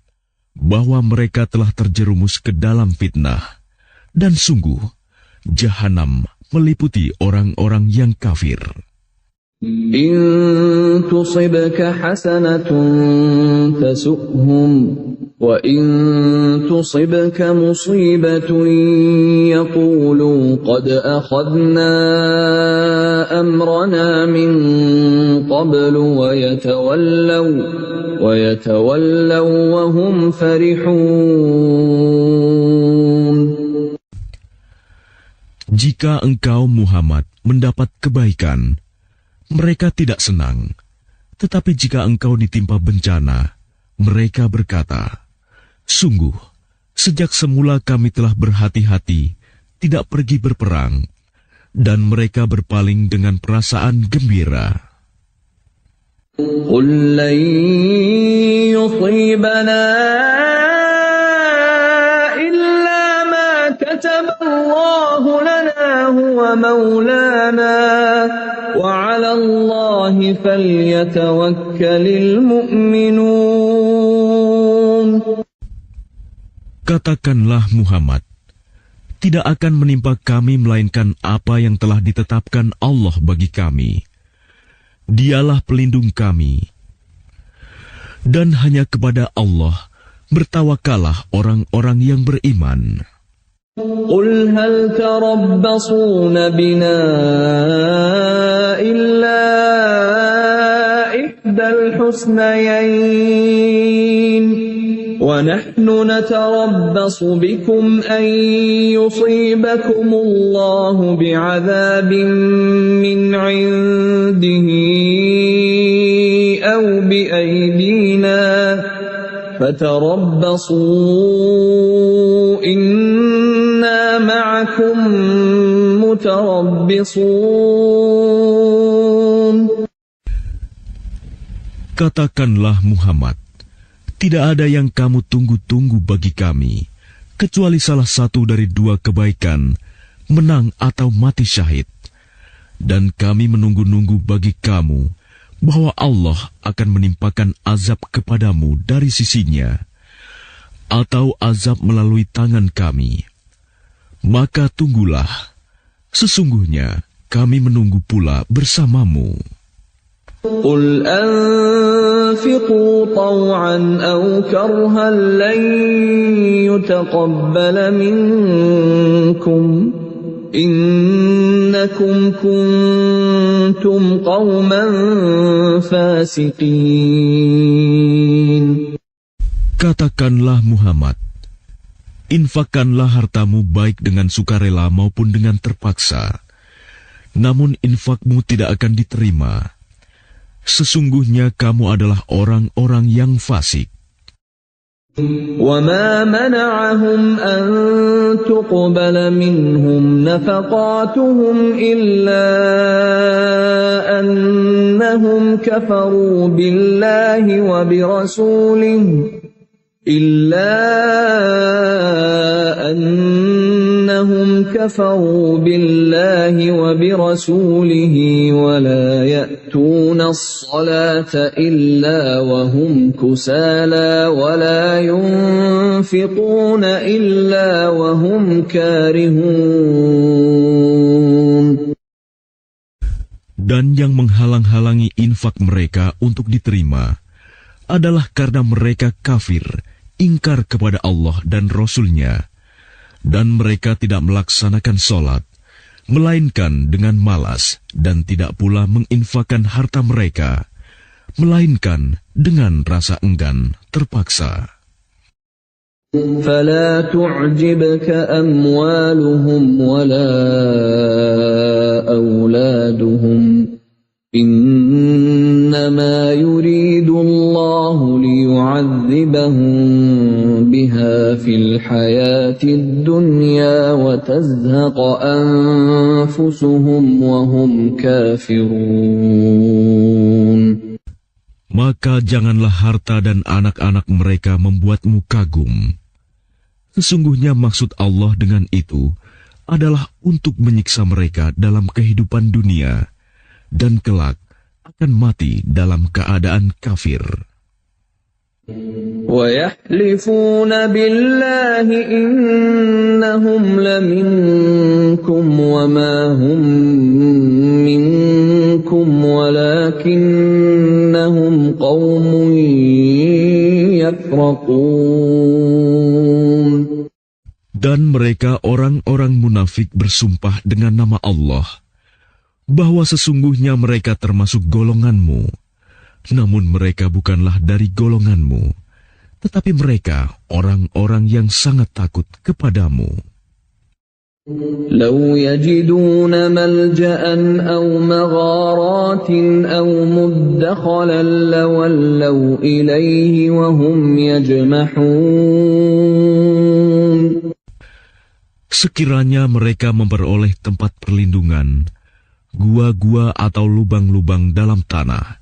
Speaker 2: bahwa mereka telah terjerumus ke dalam fitnah, dan sungguh Jahanam meliputi orang-orang yang kafir.
Speaker 1: إن تصبك حسنة تسؤهم وإن تصبك مصيبة يقولوا قد أخذنا أمرنا من قبل ويتولوا وهم فرحون.
Speaker 2: Jika engkau Muhammad mendapat kebaikan, mereka tidak senang. Tetapi jika engkau ditimpa bencana, mereka berkata, sungguh, sejak semula kami telah berhati-hati, tidak pergi berperang, dan mereka berpaling dengan perasaan gembira.
Speaker 1: قُلْ لَنْ يُصِيبَنَا إِلَّا مَا كَتَبَ اللَّهُ لَنَا هُوَ مَوْلَانَا وَعَلَى اللَّهِ فَلْيَتَوَكَّلِ الْمُؤْمِنُونَ.
Speaker 2: Katakanlah Muhammad, tidak akan menimpa kami melainkan apa yang telah ditetapkan Allah bagi kami. Dialah pelindung kami. Dan hanya kepada Allah bertawakallah orang-orang yang beriman.
Speaker 1: قُلْ هَلْ تَرَبَّصُونَ بِنَا إِلَّا إِحْدَى الْحُسْنَيَيْنِ وَنَحْنُ نَتَرَبَّصُ بِكُمْ أَنْ يُصِيبَكُمُ اللَّهُ بِعَذَابٍ مِّنْ عِنْدِهِ أَوْ بِأَيْدِينَا فَتَرَبَّصُوا إِنَّا مَعَكُمْ مُتَرَبِّصُونَ.
Speaker 2: Katakanlah Muhammad, tidak ada yang kamu tunggu-tunggu bagi kami, kecuali salah satu dari dua kebaikan, menang atau mati syahid. Dan kami menunggu-nunggu bagi kamu, bahwa Allah akan menimpakan azab kepadamu dari sisinya, atau azab melalui tangan kami, maka tunggulah, sesungguhnya kami menunggu pula bersamamu.
Speaker 1: قل أنفقوا طوعا أو كرها لن يتقبل منكم إنكم كنتم قوما فاسقين.
Speaker 2: Katakanlah Muhammad, infakkanlah hartamu baik dengan sukarela maupun dengan terpaksa, namun infakmu tidak akan diterima. Sesungguhnya kamu adalah orang-orang yang fasik.
Speaker 1: وَمَا مَنَعَهُمْ أَن تُقْبَلَ مِنْهُمْ نَفَقَاتُهُمْ إِلَّا أَنَّهُمْ كَفَرُوا بِاللَّهِ وبرسوله ولا يأتون الصلاة إلا وهم كسالى ولا ينفقون إلا وهم كارهون.
Speaker 2: Dan yang menghalang-halangi infak mereka untuk diterima adalah karena mereka kafir, ingkar kepada Allah dan Rasul-Nya, dan mereka tidak melaksanakan sholat, melainkan dengan malas, dan tidak pula menginfakkan harta mereka, melainkan dengan rasa enggan terpaksa.
Speaker 1: فَلَا تُعْجِبْكَ أَمْوَالُهُمْ وَلَا أَوْلَادُهُمْ إِنَّمَا يُرِيدُ اللَّهُ لِيُعَذِّبَهُم بِهَا فِي الْحَيَاةِ الدُّنْيَا وَتَزْهَقَ أَنفُسُهُمْ وَهُمْ كَافِرُونَ.
Speaker 2: Maka janganlah harta dan anak-anak mereka membuatmu kagum. Sesungguhnya maksud Allah dengan itu adalah untuk menyiksa mereka dalam kehidupan dunia, dan kelak akan mati dalam keadaan kafir.
Speaker 1: وَيَحْلِفُونَ بِاللَّهِ إِنَّهُمْ لَمِنكُمْ وَمَا هُمْ مِنكُمْ وَلَكِنَّهُمْ قَوْمٌ يَفْرَقُونَ.
Speaker 2: Dan mereka orang-orang munafik bersumpah dengan nama Allah, bahwa sesungguhnya mereka termasuk golonganmu, namun mereka bukanlah dari golonganmu, tetapi mereka orang-orang yang sangat takut kepadamu.
Speaker 1: لو يجدون ملجأ أو مغارات أو مدخلا لولوا إليه وهم يجمحون.
Speaker 2: Sekiranya mereka memperoleh tempat perlindungan, gua-gua atau lubang-lubang dalam tanah,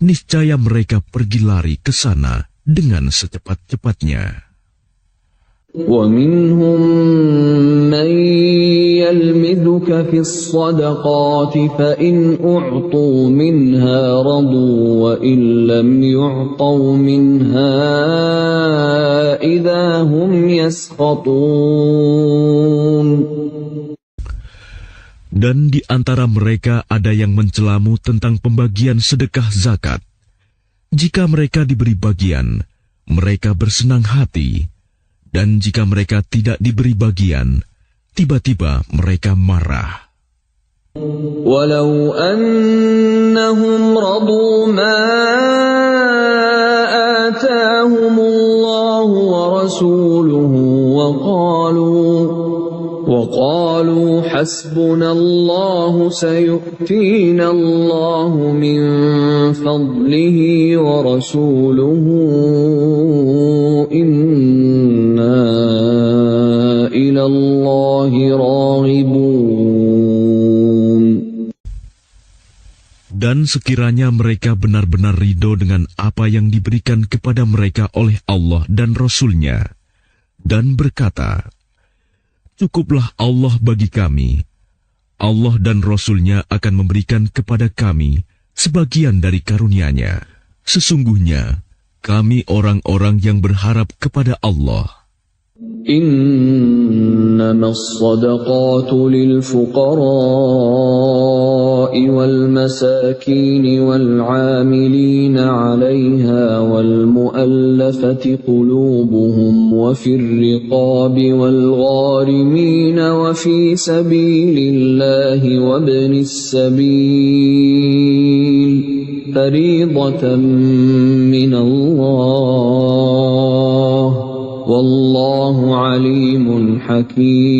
Speaker 2: niscaya mereka pergi lari ke sana dengan secepat-cepatnya.
Speaker 1: وَمِنْهُمْ مَنْ يَلْمِزُكَ فِي الصَّدَقَاتِ فَإِنْ أُعْطُوا مِنْهَا رَضُوا وَإِنْ لَمْ يُعْطَوْا مِنْهَا إِذَا هُمْ يَسْخَطُونَ.
Speaker 2: Dan di antara mereka ada yang mencelamu tentang pembagian sedekah zakat. Jika mereka diberi bagian, mereka bersenang hati. Dan jika mereka tidak diberi bagian, tiba-tiba mereka marah.
Speaker 1: وَلَوْ أَنَّهُمْ رَضُوا مَا آتَاهُمُ اللَّهُ وَرَسُولُهُ وَقَالُوا حَسْبُنَا اللَّهُ سَيُؤْتِينَا اللَّهُ مِنْ فَضْلِهِ وَرَسُولُهُ إِنَّا إِلَى اللَّهِ راغبون.
Speaker 2: Dan sekiranya mereka benar-benar ridho dengan apa yang diberikan kepada mereka oleh Allah dan Rasul-Nya, dan berkata, "Cukuplah Allah bagi kami. Allah dan Rasul-Nya akan memberikan kepada kami sebagian dari karunia-Nya. Sesungguhnya kami orang-orang yang berharap kepada Allah.
Speaker 1: إنما الصدقات للفقراء والمساكين والعاملين عليها والمؤلفة قلوبهم وفي الرقاب والغارمين وفي سبيل الله وابن السبيل فريضة من الله Wallahu alimun hakim.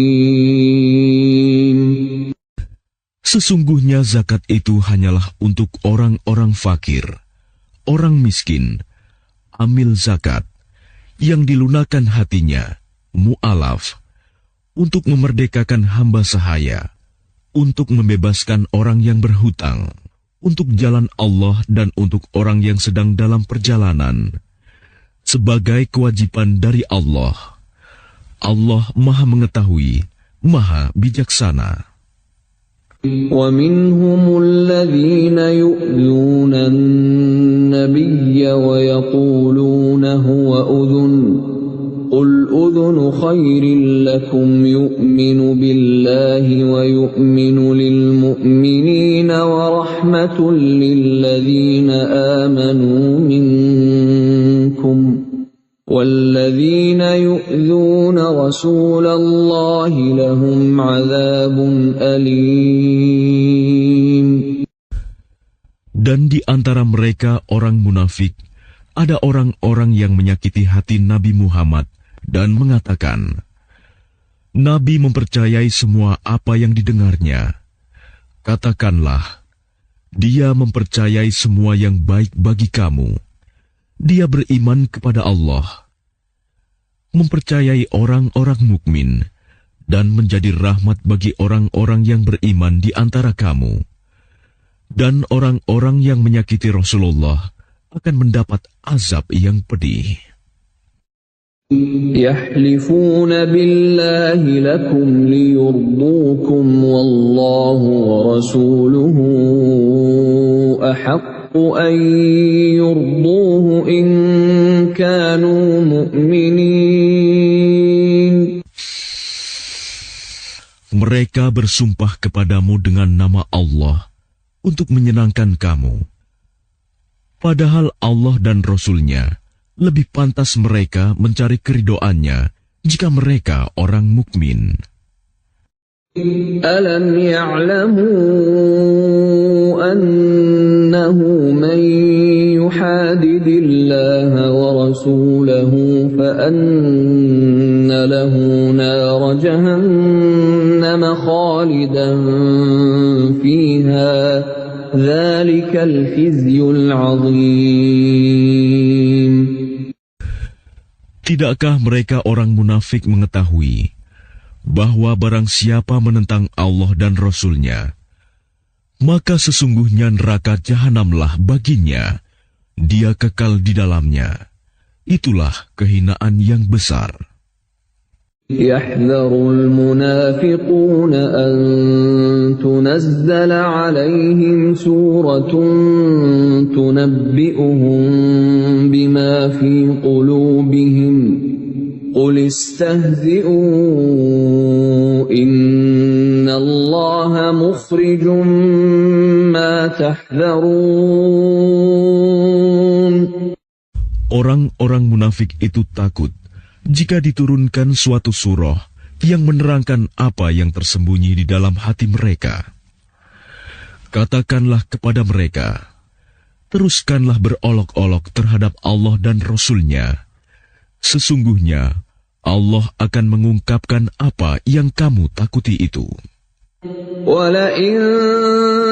Speaker 2: Sesungguhnya zakat itu hanyalah untuk orang-orang fakir, orang miskin, amil zakat, yang dilunakan hatinya, mu'alaf, untuk memerdekakan hamba sahaya, untuk membebaskan orang yang berhutang, untuk jalan Allah dan untuk orang yang sedang dalam perjalanan, sebagai kewajiban dari Allah. Allah Maha Mengetahui, Maha Bijaksana.
Speaker 1: وَمِنْهُمُ الَّذِينَ يُؤْذُونَ النَّبِيَّ وَيَقُولُونَ هُوَ أُذُنٌ قُلْ أُذُنُ خَيْرٍ لَكُمْ يُؤْمِنُ بِاللَّهِ وَيُؤْمِنُ لِلْمُؤْمِنِينَ وَرَحْمَةٌ لِلَّذِينَ آمَنُوا مِنكُمْ وَالَّذِينَ يُؤْذُونَ رَسُولَ اللَّهِ لَهُمْ عَذَابٌ أَلِيمٌ.
Speaker 2: Dan di antara mereka orang munafik, ada orang-orang yang menyakiti hati Nabi Muhammad dan mengatakan, Nabi mempercayai semua apa yang didengarnya. Katakanlah, dia mempercayai semua yang baik bagi kamu. Dia beriman kepada Allah, mempercayai orang-orang mukmin, dan menjadi rahmat bagi orang-orang yang beriman di antara kamu. Dan orang-orang yang menyakiti Rasulullah akan mendapat azab yang pedih.
Speaker 1: يَحْلِفُونَ بِاللَّهِ لَكُمْ لِيُرْضُوكُمْ وَاللَّهُ وَرَسُولُهُ أَحَقُّ أَن يُرْضُوهُ إِن كَانُوا مُؤْمِنِينَ.
Speaker 2: Mereka bersumpah kepadamu dengan nama Allah untuk menyenangkan kamu. Padahal Allah dan Rasul-Nya lebih pantas mereka mencari keridhoannya jika mereka orang mukmin.
Speaker 1: أَلَمْ يَعْلَمُوا أَنَّهُ مَن يُحَادِدِ اللَّهَ وَرَسُولَهُ فَأَنَّ لَهُ نَارَ جَهَنَّمَ خَالِدًا فِيهَا ذَلِكَ الْخِزْيُ الْعَظِيمُ.
Speaker 2: Tidakkah mereka orang munafik mengetahui bahwa barang siapa menentang Allah dan Rasul-Nya, maka sesungguhnya neraka jahanamlah baginya, dia kekal di dalamnya. Itulah kehinaan yang besar.
Speaker 1: يَحْذَرُ الْمُنَافِقُونَ أَن تُنَزَّلَ عَلَيْهِمْ سُورَةٌ تُنَبِّئُهُم بِمَا فِي قُلُوبِهِمْ قُلِ اسْتَهْزِئُوا إِنَّ اللَّهَ مُخْرِجٌ مَا تَحْذَرُونَ.
Speaker 2: Orang-orang munafik itu takut jika diturunkan suatu surah yang menerangkan apa yang tersembunyi di dalam hati mereka. Katakanlah kepada mereka, teruskanlah berolok-olok terhadap Allah dan Rasul-Nya. Sesungguhnya Allah akan mengungkapkan apa yang kamu takuti itu.
Speaker 1: وَلَئِن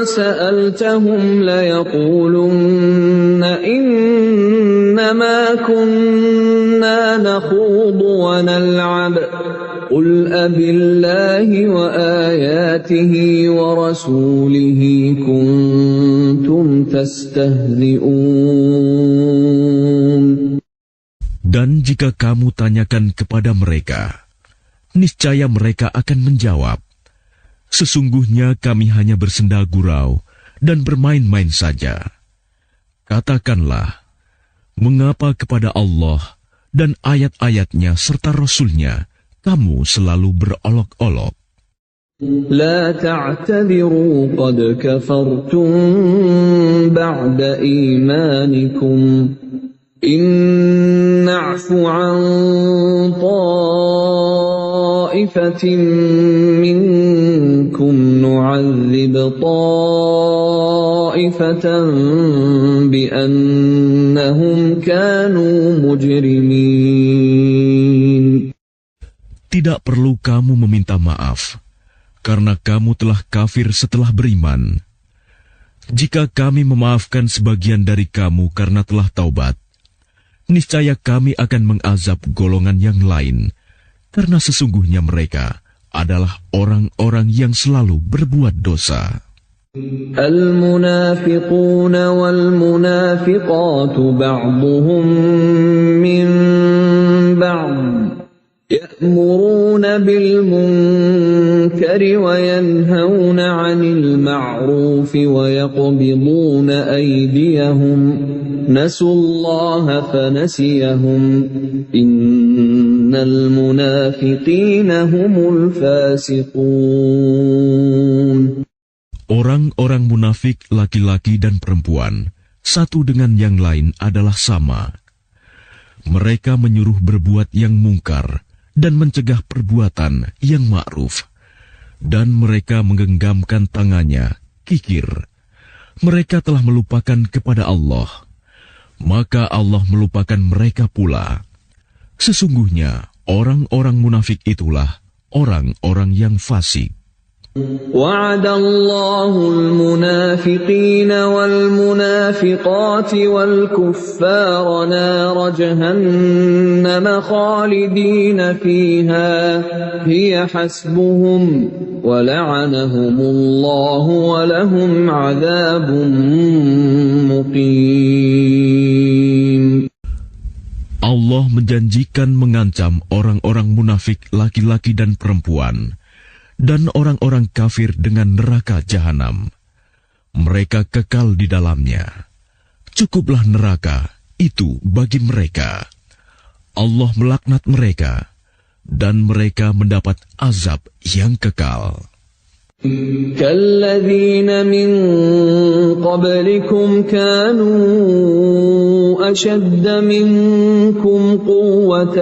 Speaker 1: سَأَلْتَهُمْ لَيَقُولُنَّ إِنَّمَا كُنَّا نَخُوضُ وَنَلْعَبُ قُلْ أَبِاللَّهِ وَآيَاتِهِ وَرَسُولِهِ كُنتُمْ تَسْتَهْزِئُونَ.
Speaker 2: Dan jika kamu tanyakan kepada mereka, niscaya mereka akan menjawab, sesungguhnya kami hanya bersenda gurau dan bermain-main saja. Katakanlah, mengapa kepada Allah dan ayat-ayatnya serta Rasul-Nya kamu selalu berolok-olok?
Speaker 1: لا تعتذروا قد كفرتم بعد إيمانكم إن نعف عن طائفة منكم نعذب طائفة بأنهم كانوا مجرمين.
Speaker 2: Tidak perlu kamu meminta maaf, karena kamu telah kafir setelah beriman. Jika kami memaafkan sebagian dari kamu karena telah taubat, niscaya kami akan mengazab golongan yang lain, karena sesungguhnya mereka adalah orang-orang yang selalu berbuat dosa.
Speaker 1: المنافقون والمنافقات بعضهم من بعض يأمرون بالمنكر وينهون عن المعروف ويقبضون أيديهم نسوا الله فنسيهم إن المنافقين هم الفاسقون.
Speaker 2: Orang-orang munafik laki-laki dan perempuan, satu dengan yang lain adalah sama. Mereka menyuruh berbuat yang mungkar dan mencegah perbuatan yang ma'ruf. Dan mereka menggenggamkan tangannya, kikir. Mereka telah melupakan kepada Allah. Maka Allah melupakan mereka pula. Sesungguhnya orang-orang munafik itulah orang-orang yang fasik.
Speaker 1: وعد الله المنافقين والمنافقات والكفار نار جهنم خالدين فيها هي حسبهم ولعنهم الله ولهم عذاب مقيم.
Speaker 2: Allah menjanjikan mengancam orang-orang munafik laki-laki dan perempuan dan orang-orang kafir dengan neraka jahanam. Mereka kekal di dalamnya. Cukuplah neraka itu bagi mereka. Allah melaknat mereka, dan mereka mendapat azab yang kekal.
Speaker 1: كالذين من قبلكم كانوا أشد منكم قوة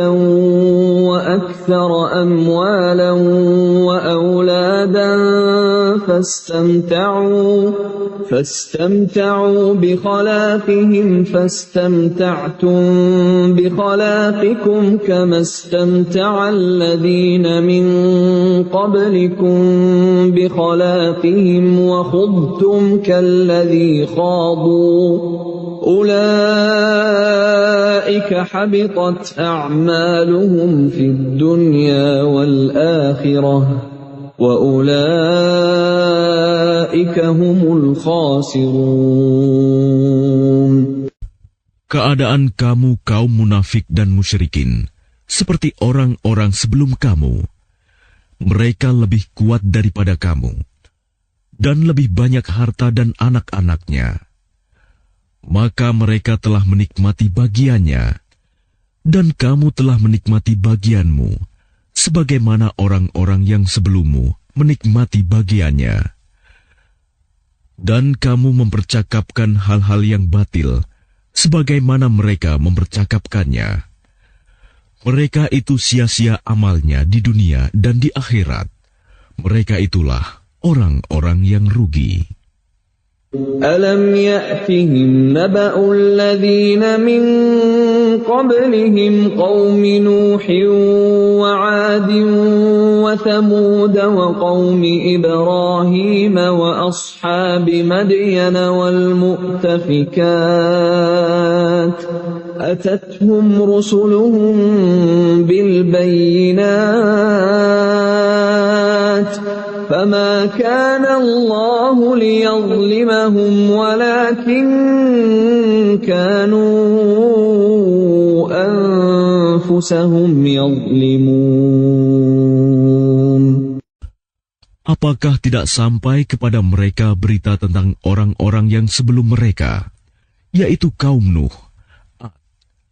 Speaker 1: وأكثر أموالا وأولادا فاستمتعوا بخلاقهم فاستمتعتم بخلاقكم كما استمتع الذين من قبلكم بخلاقهم وخضتم كالذي خاضوا أولئك حبطت أعمالهم في الدنيا والآخرة وأولئك هم الخاسرون.
Speaker 2: Keadaan kamu kaum munafik dan musyrikin seperti orang-orang sebelum kamu. Mereka lebih kuat daripada kamu, dan lebih banyak harta dan anak-anaknya. Maka mereka telah menikmati bagiannya, dan kamu telah menikmati bagianmu, sebagaimana orang-orang yang sebelummu menikmati bagiannya. Dan kamu mempercakapkan hal-hal yang batil, sebagaimana mereka mempercakapkannya. Mereka itu sia-sia amalnya di dunia dan di akhirat. Mereka itulah orang-orang yang rugi.
Speaker 1: ألم يأتهم نبأ الذين من قبلهم قوم نوح وعاد وثمود وقوم إبراهيم وأصحاب مدين والمؤتفكات أتتهم رسلهم بالبينات فما كان الله ليظلمهم ولكن كانوا أنفسهم يظلمون.
Speaker 2: Apakah tidak sampai kepada mereka berita tentang orang-orang yang sebelum mereka, yaitu kaum Nuh,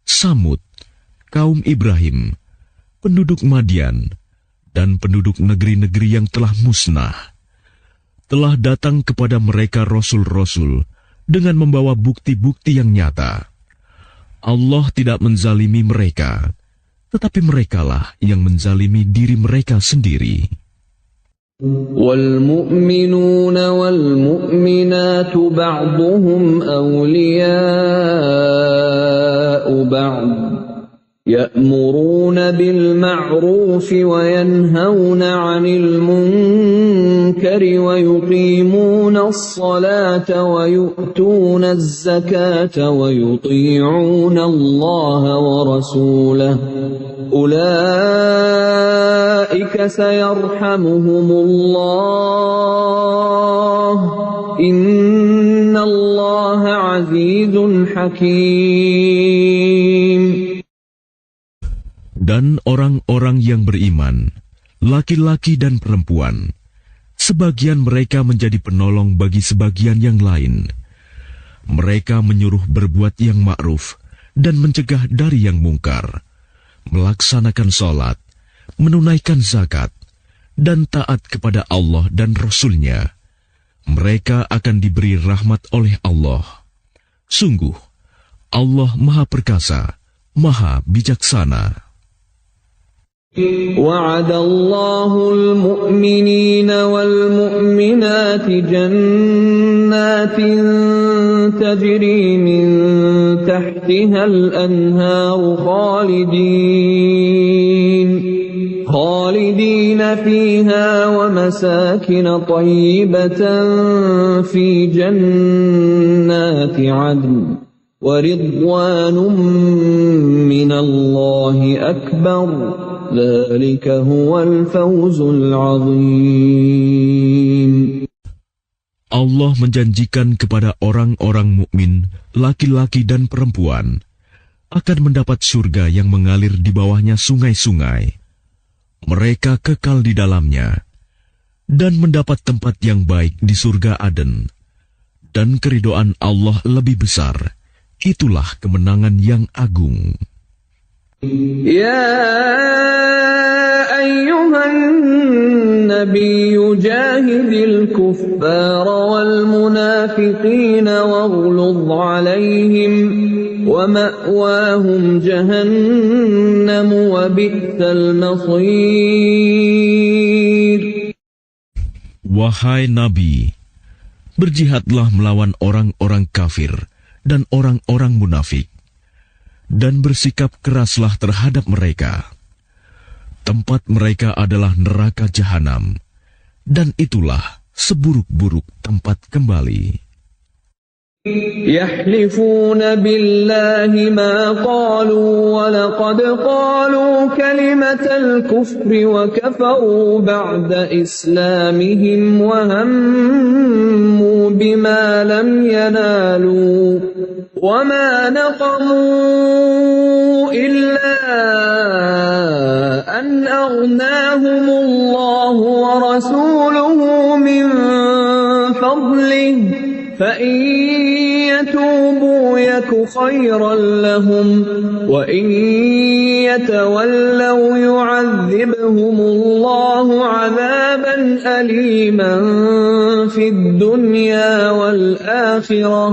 Speaker 2: Samud, kaum Ibrahim, penduduk Madian, dan penduduk negeri-negeri yang telah musnah? Telah datang kepada mereka rasul-rasul dengan membawa bukti-bukti yang nyata. Allah tidak menzalimi mereka, tetapi merekalah yang menzalimi diri mereka sendiri.
Speaker 1: وَالْمُؤْمِنُونَ وَالْمُؤْمِنَاتُ بَعْضُهُمْ أَوْلِيَاءُ بَعْضٍ يَأْمُرُونَ بِالْمَعْرُوفِ وَيَنْهَوْنَ عَنِ الْمُنكَرِ وَيُقِيمُونَ الصَّلَاةَ وَيُؤْتُونَ الزَّكَاةَ وَيُطِيعُونَ اللَّهَ وَرَسُولَهُ أُولَئِكَ سَيَرْحَمُهُمُ اللَّهُ إِنَّ اللَّهَ عَزِيزٌ حَكِيمٌ.
Speaker 2: Dan orang-orang yang beriman, laki-laki dan perempuan, sebagian mereka menjadi penolong bagi sebagian yang lain. Mereka menyuruh berbuat yang ma'ruf dan mencegah dari yang mungkar, melaksanakan sholat, menunaikan zakat, dan taat kepada Allah dan Rasul-Nya. Mereka akan diberi rahmat oleh Allah. Sungguh, Allah Maha Perkasa, Maha Bijaksana.
Speaker 1: وعد الله المؤمنين والمؤمنات جنات تجري من تحتها الأنهار خالدين فيها ومساكن طيبة في جنات عدن ورضوان من الله أكبر ذلك هو الفوز العظيم.
Speaker 2: Allah menjanjikan kepada orang-orang mukmin, laki-laki dan perempuan, akan mendapat surga yang mengalir di bawahnya sungai-sungai. Mereka kekal di dalamnya, dan mendapat tempat yang baik di surga Aden. Dan keridhaan Allah lebih besar. Itulah kemenangan yang agung.
Speaker 1: يا أيها النبي جاهد الكفار والمنافقين واغلظ عليهم ومأواهم جهنم وبئس المصير.
Speaker 2: Wahai Nabi, berjihadlah melawan orang-orang kafir dan orang-orang munafik, dan bersikap keraslah terhadap mereka. Tempat mereka adalah neraka jahanam, dan itulah seburuk-buruk tempat kembali.
Speaker 1: يحلفون بالله ما قالوا ولقد قالوا كلمة الكفر وكفروا بعد إسلامهم وهموا بما لم ينالوا وما نقموا إلا أن أغناهم الله ورسوله من فضله فإن يتوبوا يك خيرا لهم وإن يتولوا يعذبهم الله عذابا أليما في الدنيا والآخرة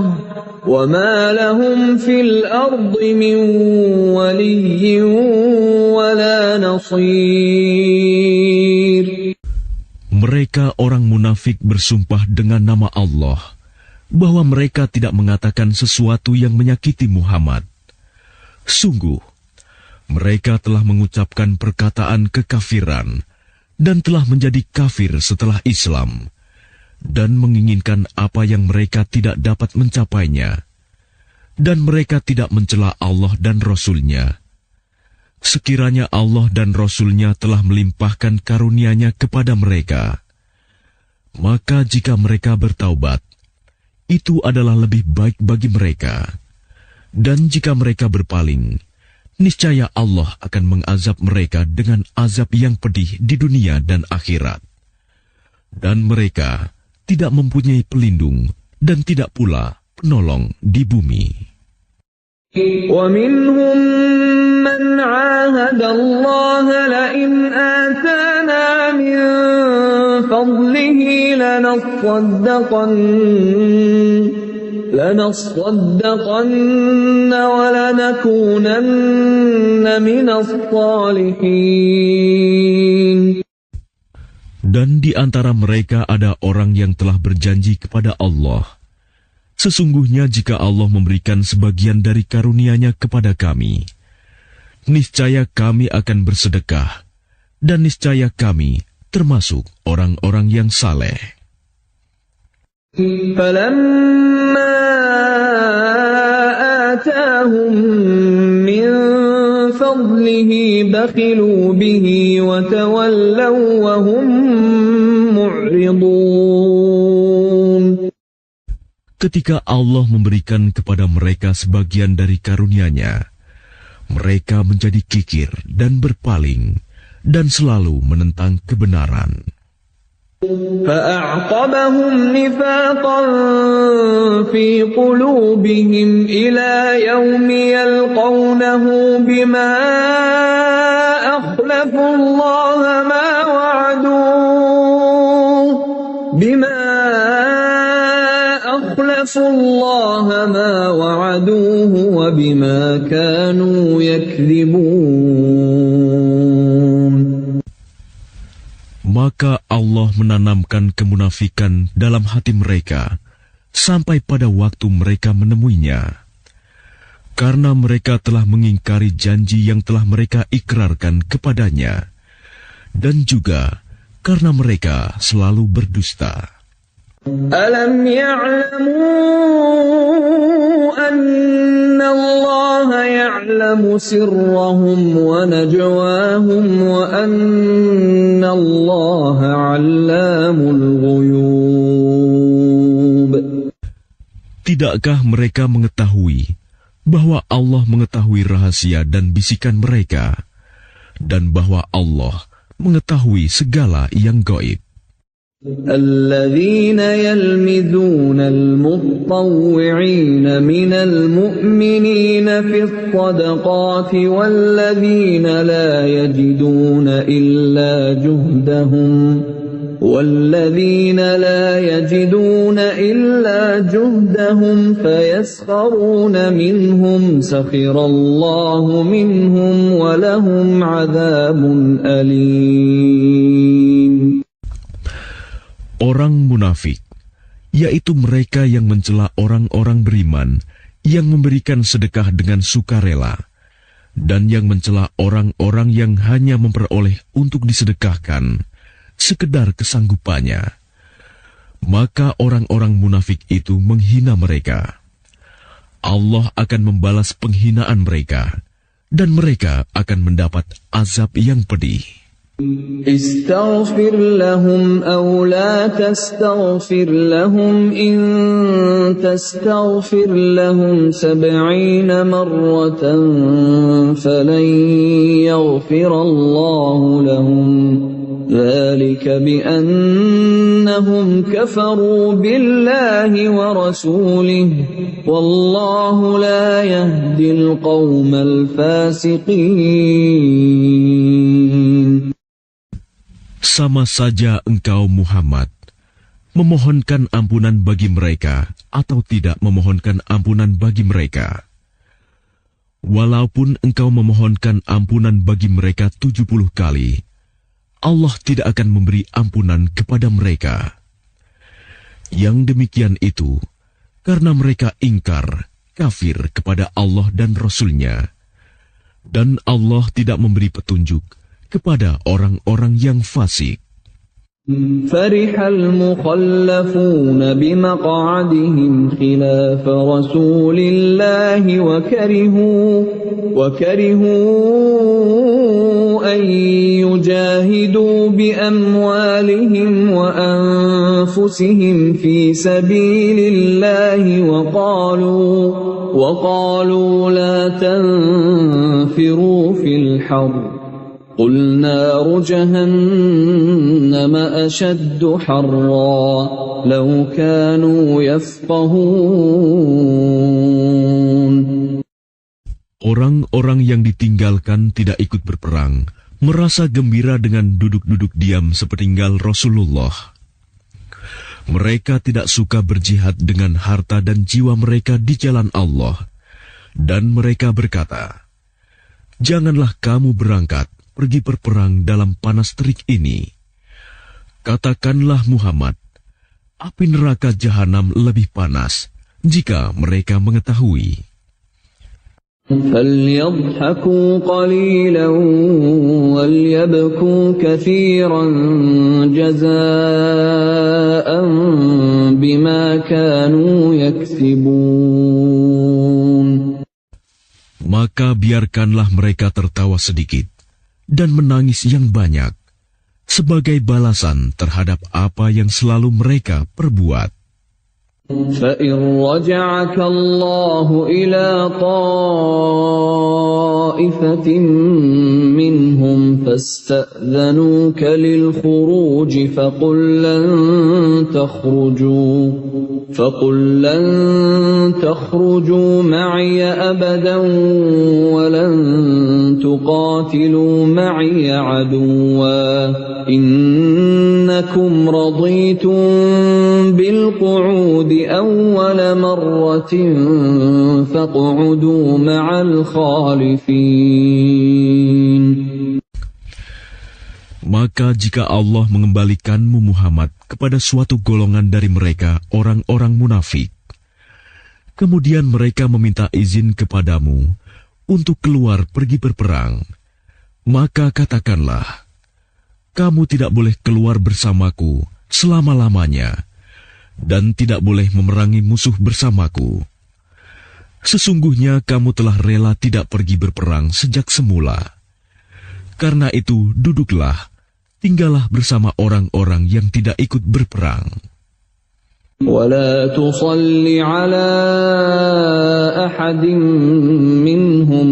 Speaker 1: وما لهم في الأرض من ولي ولا نصير.
Speaker 2: Mereka orang munafik bersumpah dengan nama Allah bahwa mereka tidak mengatakan sesuatu yang menyakiti Muhammad. Sungguh, mereka telah mengucapkan perkataan kekafiran dan telah menjadi kafir setelah Islam, dan menginginkan apa yang mereka tidak dapat mencapainya, dan mereka tidak mencela Allah dan Rasul-Nya. Sekiranya Allah dan Rasul-Nya telah melimpahkan karunia-Nya kepada mereka, maka jika mereka bertaubat, itu adalah lebih baik bagi mereka. Dan jika mereka berpaling, niscaya Allah akan mengazab mereka dengan azab yang pedih di dunia dan akhirat. dan mereka tidak mempunyai pelindung dan tidak pula penolong di bumi.
Speaker 1: وَمِنْهُمْ مَنْ عَاهَدَ اللَّهَ لَئِنْ آتَانَا مِنْ فَضْلِهِ لَنَصَّدَّقَنَّ وَلَنَكُونَنَّ مِنَ الصَّالِحِينَ.
Speaker 2: Dan di antara mereka ada orang yang telah berjanji kepada Allah, sesungguhnya jika Allah memberikan sebagian dari karunia-Nya kepada kami, niscaya kami akan bersedekah, dan niscaya kami termasuk orang-orang yang saleh.
Speaker 1: فَلَمَّا آتَاهُم مِّن فَضْلِهِ بَخِلُوا بِهِ وَتَوَلَّوْا وَهُم مُّعْرِضُونَ.
Speaker 2: Ketika Allah memberikan kepada mereka sebagian dari karunia-Nya, mereka menjadi kikir dan berpaling, dan selalu menentang kebenaran.
Speaker 1: فَأَعْقَبَهُمْ نِفَاقًا فِي قُلُوبِهِمْ إِلَى يَوْمِ يَلْقَوْنَهُ بِمَا أَخْلَفُوا اللَّهَ مَا وَعَدُوهُ وَبِمَا كَانُوا يَكْذِبُونَ.
Speaker 2: Maka Allah menanamkan kemunafikan dalam hati mereka sampai pada waktu mereka menemuinya. Karena mereka telah mengingkari janji yang telah mereka ikrarkan kepadanya, dan juga karena mereka selalu berdusta.
Speaker 1: أَلَمْ يَعْلَمُوا أَنَّ اللَّهَ يَعْلَمُ سِرَّهُمْ وَنَجْوَاهُمْ وَأَنَّ اللَّهَ عَلَّامُ الْغُيُوبِ.
Speaker 2: Tidakkah mereka mengetahui bahwa Allah mengetahui rahasia dan bisikan mereka, dan bahwa Allah mengetahui segala yang gaib?
Speaker 1: الَّذِينَ يَلْمِزُونَ الْمُطَّوِّعِينَ مِنَ الْمُؤْمِنِينَ فِي الصَّدَقَاتِ وَالَّذِينَ لَا يَجِدُونَ إِلَّا جُهْدَهُمْ فَيَسْخَرُونَ مِنْهُمْ سَخِرَ اللَّهُ مِنْهُمْ وَلَهُمْ عَذَابٌ أَلِيمٌ.
Speaker 2: Orang munafik, yaitu mereka yang mencela orang-orang beriman yang memberikan sedekah dengan sukarela, dan yang mencela orang-orang yang hanya memperoleh untuk disedekahkan sekedar kesanggupannya. Maka orang-orang munafik itu menghina mereka. Allah akan membalas penghinaan mereka, dan mereka akan mendapat azab yang pedih.
Speaker 1: استغفر لهم أو لا تستغفر لهم إن تستغفر لهم 70 مرة فلن يغفر الله لهم ذلك بأنهم كفروا بالله ورسوله والله لا يهدي القوم الفاسقين.
Speaker 2: Sama saja engkau Muhammad memohonkan ampunan bagi mereka atau tidak memohonkan ampunan bagi mereka. Walaupun engkau memohonkan ampunan bagi mereka 70 kali, Allah tidak akan memberi ampunan kepada mereka. Yang demikian itu karena mereka ingkar, kafir kepada Allah dan Rasul-Nya, dan Allah tidak memberi petunjuk kepada orang-orang yang fasik.
Speaker 1: فرح المخلفون بمقعدهم خلاف رسول الله وكرهوا أن يجاهدوا بأموالهم وأنفسهم في سبيل الله وقالوا لا تنفروا في الحر قُلْ نَارُ جَهَنَّمَ أَشَدُّ حَرًّا لَوْ كَانُوا يَفْقَهُونَ.
Speaker 2: Orang-orang yang ditinggalkan tidak ikut berperang merasa gembira dengan duduk-duduk diam sepeninggal Rasulullah. Mereka tidak suka berjihad dengan harta dan jiwa mereka di jalan Allah. Dan mereka berkata, "Janganlah kamu berangkat pergi berperang dalam panas terik ini." Katakanlah Muhammad, api neraka jahanam lebih panas jika mereka mengetahui.
Speaker 1: فَلْيَضْحَكُوا قَلِيلًا وَلْيَبْكُوا كَثِيرًا جَزَاءً بِمَا كَانُوا يَكْسِبُونَ.
Speaker 2: Maka biarkanlah mereka tertawa sedikit dan menangis yang banyak sebagai balasan terhadap apa yang selalu mereka perbuat.
Speaker 1: فَإِنْ رَجَعَكَ اللَّهُ إِلَى طَائِفَةٍ مِّنْهُمْ فَاسْتَأْذَنُوكَ لِلْخُرُوجِ فَقُلْ لَنْ تَخْرُجُوا مَعِيَ أَبَدًا وَلَنْ تُقَاتِلُوا مَعِيَ عَدُوًّا إِنَّكُمْ رَضِيتُمْ بِالْقُعُودِ أَوَّلَ مَرَّةٍ فَاقْعُدُوا مَعَ الْخَالِفِينَ.
Speaker 2: Maka jika Allah mengembalikanmu Muhammad kepada suatu golongan dari mereka, orang-orang munafik, kemudian mereka meminta izin kepadamu untuk keluar pergi berperang, maka katakanlah, kamu tidak boleh keluar bersamaku selama-lamanya, dan tidak boleh memerangi musuh bersamaku. Sesungguhnya kamu telah rela tidak pergi berperang sejak semula. Karena itu duduklah, tinggallah bersama orang-orang yang tidak ikut berperang.
Speaker 1: وَلَا تُصَلِّ عَلَى أَحَدٍ مِّنْهُمْ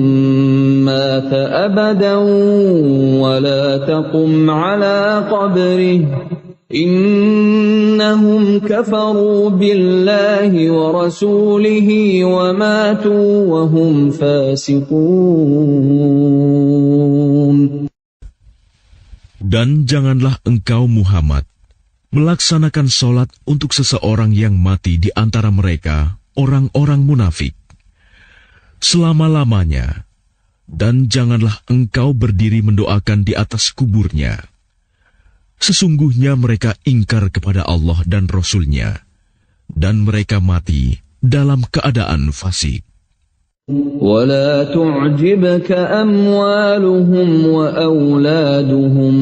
Speaker 1: مَاتَ أَبَدًا وَلَا تَقُمْ عَلَى قَبْرِهِ إِنَّهُمْ كَفَرُوا بِاللَّهِ وَرَسُولِهِ وَمَاتُوا وَهُمْ فَاسِقُونَ.
Speaker 2: Dan janganlah engkau Muhammad melaksanakan sholat untuk seseorang yang mati di antara mereka, orang-orang munafik, selama-lamanya, dan janganlah engkau berdiri mendoakan di atas kuburnya. Sesungguhnya mereka ingkar kepada Allah dan Rasul-Nya, dan mereka mati dalam keadaan fasik.
Speaker 1: وَلَا تُعْجِبْكَ أَمْوَالُهُمْ وَأَوْلَادُهُمْ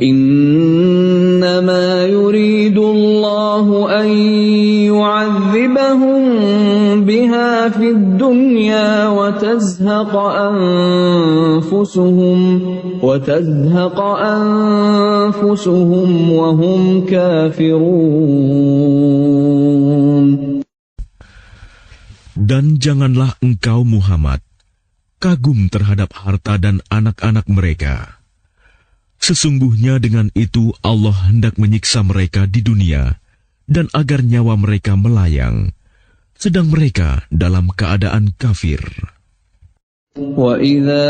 Speaker 1: إِنَّمَا يُرِيدُ اللَّهُ أَن يُعَذِّبَهُم بِهَا فِي الدُّنْيَا وَتَزْهَقَ أَنفُسُهُمْ وَهُمْ كَافِرُونَ.
Speaker 2: Dan janganlah engkau Muhammad kagum terhadap harta dan anak-anak mereka. Sesungguhnya dengan itu Allah hendak menyiksa mereka di dunia dan agar nyawa mereka melayang, sedang mereka dalam keadaan kafir.
Speaker 1: وَإِذَا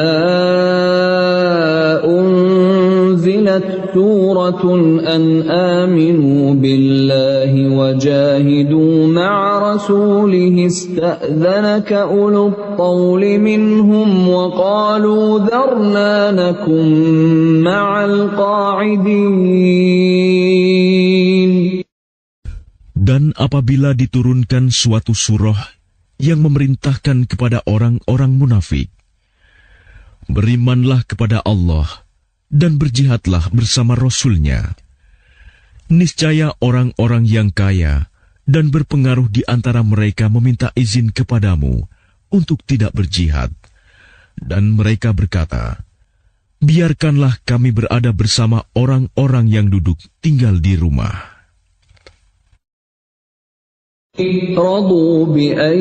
Speaker 1: أُنْزِلَتْ سُورَةٌ أَنْ آمِنُوا بِاللَّهِ وَجَاهِدُوا مَعَ رَسُولِهِ اسْتَأْذَنَكَ أُولُو الطَّوْلِ مِنْهُمْ وَقَالُوا ذَرْنَا نَكُنْ مَعَ الْقَاعِدِينَ.
Speaker 2: Dan apabila diturunkan suatu surah yang memerintahkan kepada orang-orang munafik, berimanlah kepada Allah dan berjihadlah bersama Rasul-Nya. Niscaya orang-orang yang kaya dan berpengaruh di antara mereka meminta izin kepadamu untuk tidak berjihad. Dan mereka berkata, biarkanlah kami berada bersama orang-orang yang duduk tinggal di rumah.
Speaker 1: رضوا بأن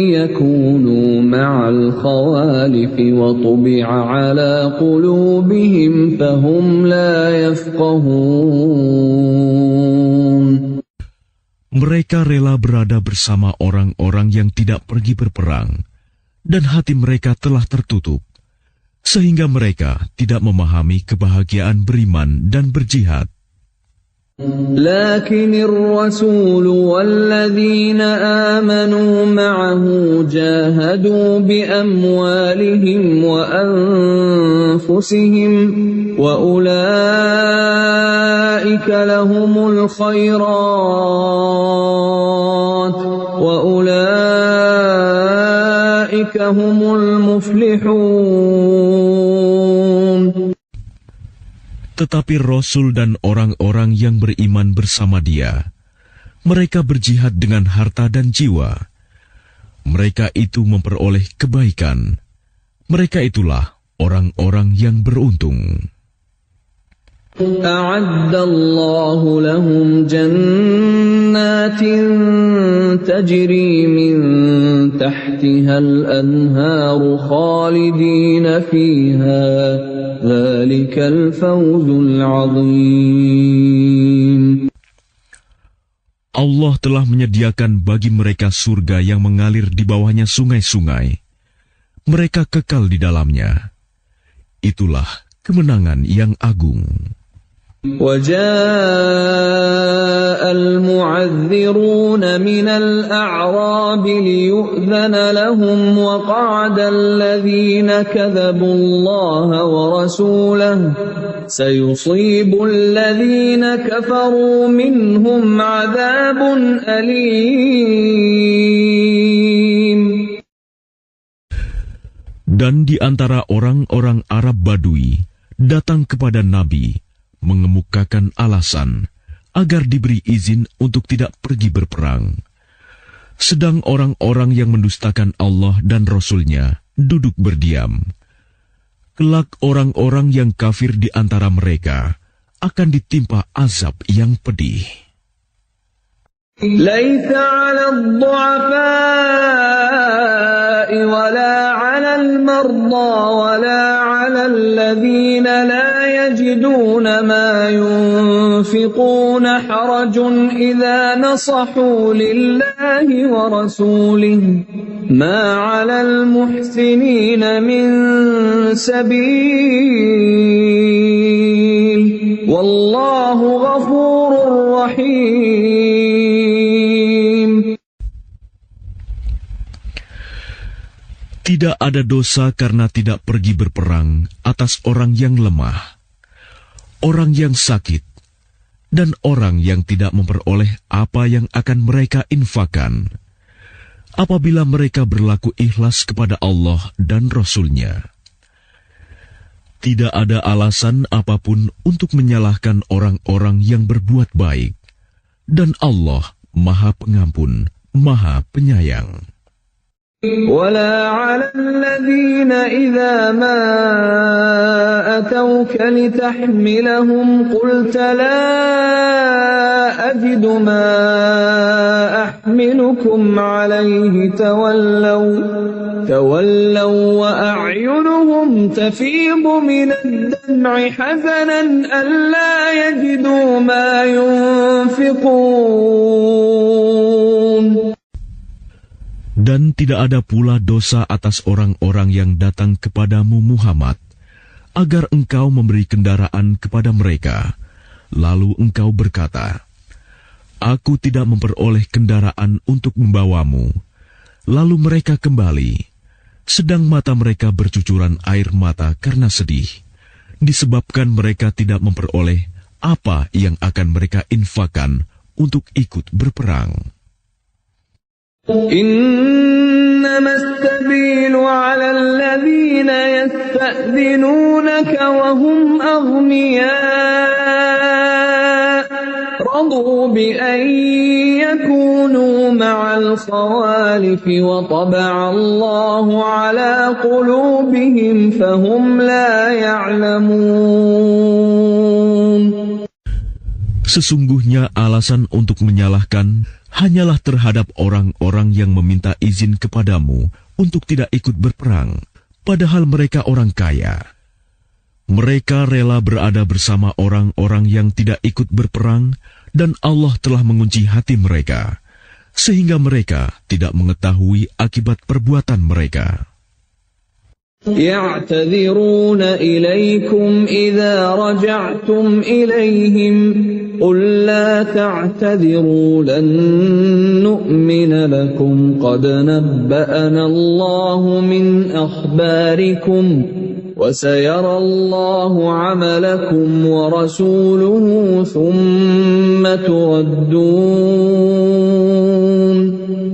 Speaker 1: يكونوا مع الخوالف وطبع على قلوبهم فهم لا يفقهون.
Speaker 2: Mereka rela berada bersama orang-orang yang tidak pergi berperang, dan hati mereka telah tertutup, sehingga mereka tidak memahami kebahagiaan beriman dan berjihad.
Speaker 1: لكن الرسول والذين آمنوا معه جاهدوا بأموالهم وأنفسهم وأولئك لهم الخيرات وأولئك هم المفلحون.
Speaker 2: Tetapi Rasul dan orang-orang yang beriman bersama dia, mereka berjihad dengan harta dan jiwa. Mereka itu memperoleh kebaikan. Mereka itulah orang-orang yang beruntung.
Speaker 1: أعد الله لهم جنات تجري من تحتها الأنهار خالدين فيها ذلك الفوز العظيم.
Speaker 2: Allah telah menyediakan bagi mereka surga yang mengalir di bawahnya sungai-sungai. Mereka kekal di dalamnya. Itulah kemenangan yang agung.
Speaker 1: وجاء المعذرون من الأعراب ليؤذن لهم وقعد الذين كذبوا الله ورسوله سيصيب الذين كفروا منهم عذاب أليم.
Speaker 2: Dan di antara orang-orang Arab Badui datang kepada Nabi mengemukakan alasan agar diberi izin untuk tidak pergi berperang. Sedang orang-orang yang mendustakan Allah dan Rasul-Nya duduk berdiam. Kelak orang-orang yang kafir di antara mereka akan ditimpa azab yang pedih.
Speaker 1: ليس على الضعفاء ولا على المرضى ولا على الذين لا يجدون ما ينفقون حرج إذا نصحوا لله ورسوله ما على المحسنين من سبيل والله غفور رحيم.
Speaker 2: Tidak ada dosa karena tidak pergi berperang atas orang yang lemah, orang yang sakit, dan orang yang tidak memperoleh apa yang akan mereka infakkan, apabila mereka berlaku ikhlas kepada Allah dan Rasul-Nya. Tidak ada alasan apapun untuk menyalahkan orang-orang yang berbuat baik, dan Allah Maha Pengampun, Maha Penyayang.
Speaker 1: ولا على الذين إذا ما أتوك لتحملهم قلت لا أجد ما أحملكم عليه تولوا وأعينهم تفيض من الدمع حزنا ألا يجدوا ما ينفقون.
Speaker 2: Dan tidak ada pula dosa atas orang-orang yang datang kepadamu Muhammad, agar engkau memberi kendaraan kepada mereka. Lalu engkau berkata, Aku tidak memperoleh kendaraan untuk membawamu. Lalu mereka kembali, sedang mata mereka bercucuran air mata karena sedih, disebabkan mereka tidak memperoleh apa yang akan mereka infakkan untuk ikut berperang.
Speaker 1: إنما السبيل على الذين يستأذنونك وهم أغنياء رضوا بأن يكونوا مع الخوالف وطبع الله على قلوبهم فهم لا يعلمون.
Speaker 2: Sesungguhnya alasan untuk menyalahkan hanyalah terhadap orang-orang yang meminta izin kepadamu untuk tidak ikut berperang, padahal mereka orang kaya. Mereka rela berada bersama orang-orang yang tidak ikut berperang, dan Allah telah mengunci hati mereka, sehingga mereka tidak mengetahui akibat perbuatan mereka.
Speaker 1: يعتذرون إليكم إذا رجعتم إليهم قل لا تعتذروا لن نؤمن لكم قد نبأنا الله من أخباركم وسيرى الله عملكم ورسوله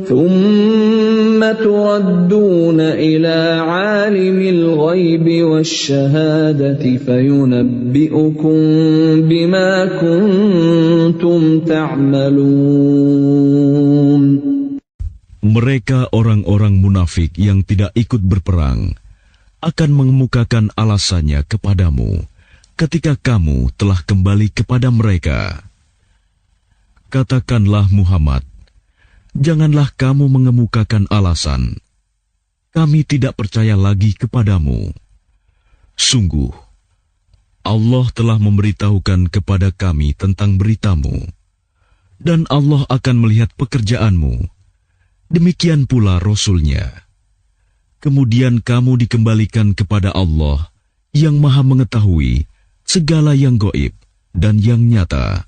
Speaker 1: ثم تردون إلى عالم الغيب والشهادة فينبئكم بما كنتم تعملون.
Speaker 2: Mereka orang-orang munafik yang tidak ikut berperang akan mengemukakan alasannya kepadamu ketika kamu telah kembali kepada mereka. Katakanlah Muhammad, janganlah kamu mengemukakan alasan. Kami tidak percaya lagi kepadamu. Sungguh, Allah telah memberitahukan kepada kami tentang beritamu, dan Allah akan melihat pekerjaanmu. Demikian pula Rasul-Nya. Kemudian kamu dikembalikan kepada Allah yang Maha Mengetahui segala yang gaib dan yang nyata.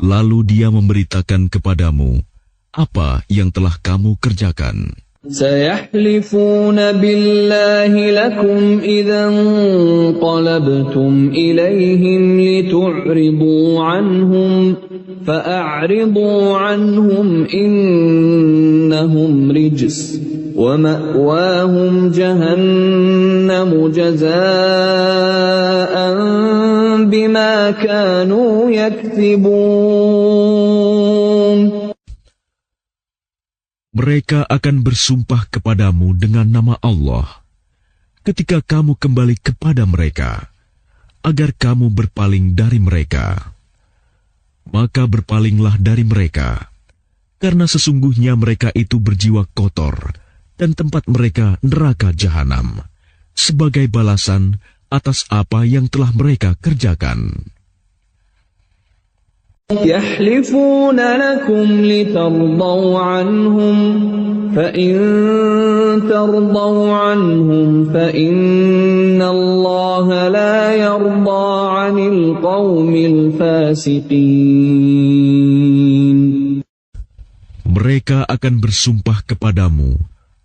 Speaker 2: Lalu Dia memberitakan kepadamu apa yang telah kamu kerjakan.
Speaker 1: سيحلفون بالله لكم إذا انقلبتم إليهم لتعرضوا عنهم فأعرضوا عنهم إنهم رجس ومأواهم جهنم جزاء بما كانوا يكذبون.
Speaker 2: Mereka akan bersumpah kepadamu dengan nama Allah ketika kamu kembali kepada mereka, agar kamu berpaling dari mereka. Maka berpalinglah dari mereka, karena sesungguhnya mereka itu berjiwa kotor, dan tempat mereka neraka jahanam, sebagai balasan atas apa yang telah mereka kerjakan.
Speaker 1: يحلفون لكم لترضوا عنهم فإن ترضوا عنهم فإن الله لا يرضى عن القوم الفاسقين.
Speaker 2: Mereka akan bersumpah kepadamu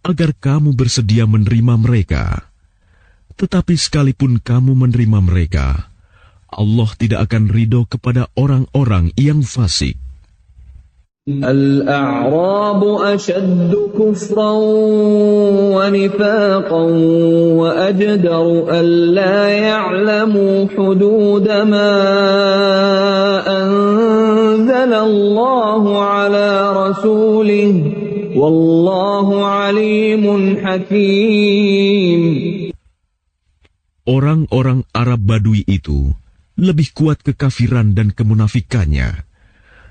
Speaker 2: agar kamu bersedia menerima mereka. Tetapi sekalipun kamu menerima mereka, Allah tidak akan ridho kepada orang-orang yang fasik.
Speaker 1: الأعراب أشد كفرا ونفاقا وأجدر ألا يعلموا حدود ما أنزل الله على رسوله والله عليم حكيم.
Speaker 2: Orang-orang Arab Badui itu lebih kuat kekafiran dan kemunafikannya,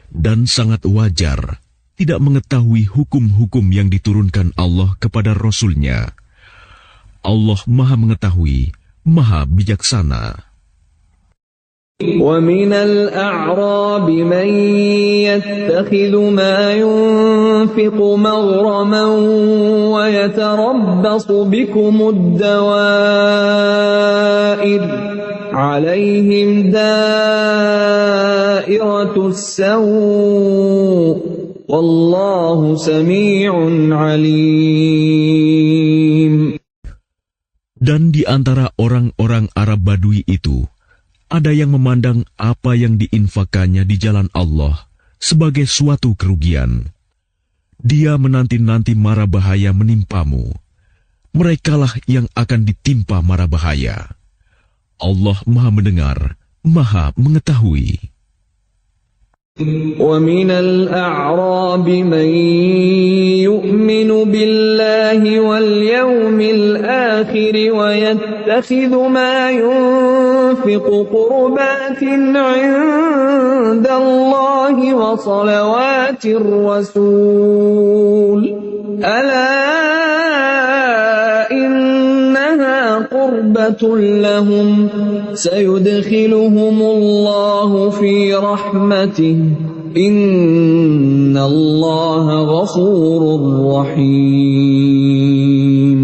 Speaker 2: dan sangat wajar tidak mengetahui hukum-hukum yang diturunkan Allah kepada Rasul-Nya. Allah Maha Mengetahui, Maha Bijaksana.
Speaker 1: وَمِنَ الْأَعْرَابِ مَنْ يَتَّخِذُ مَا يُنْفِقُ مَغْرَمًا وَيَتَرَبَّصُ بِكُمُ الدَّوَائِرَ عَلَيْهِمْ دَائِرَةُ السَّوْءِ وَاللَّهُ سَمِيعٌ عَلِيمٌ.
Speaker 2: Dan di antara orang-orang Arab Badui itu, ada yang memandang apa yang diinfakannya di jalan Allah sebagai suatu kerugian. Dia menanti-nanti mara bahaya menimpamu. Merekalah yang akan ditimpa mara bahaya. Allah Maha Mendengar, Maha Mengetahui.
Speaker 1: ومن الأعراب من يؤمن بالله واليوم الآخر ويتخذ ما ينفق قربات عند الله وصلوات الرسول ألا إنها قربة لهم سيدخلهم الله في رحمته إن الله غفور رحيم.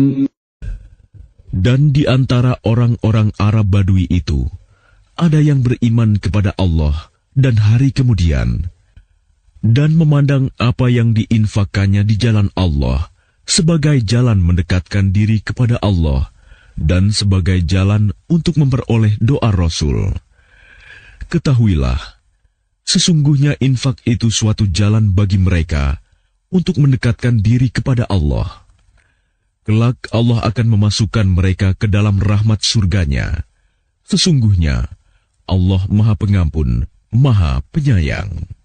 Speaker 2: Dan di antara orang-orang Arab Badui itu, ada yang beriman kepada Allah dan hari kemudian, dan memandang apa yang diinfakkannya di jalan Allah sebagai jalan mendekatkan diri kepada Allah dan sebagai jalan untuk memperoleh doa Rasul. Ketahuilah, sesungguhnya infak itu suatu jalan bagi mereka untuk mendekatkan diri kepada Allah. Kelak Allah akan memasukkan mereka ke dalam rahmat surganya. Sesungguhnya Allah Maha Pengampun, Maha Penyayang.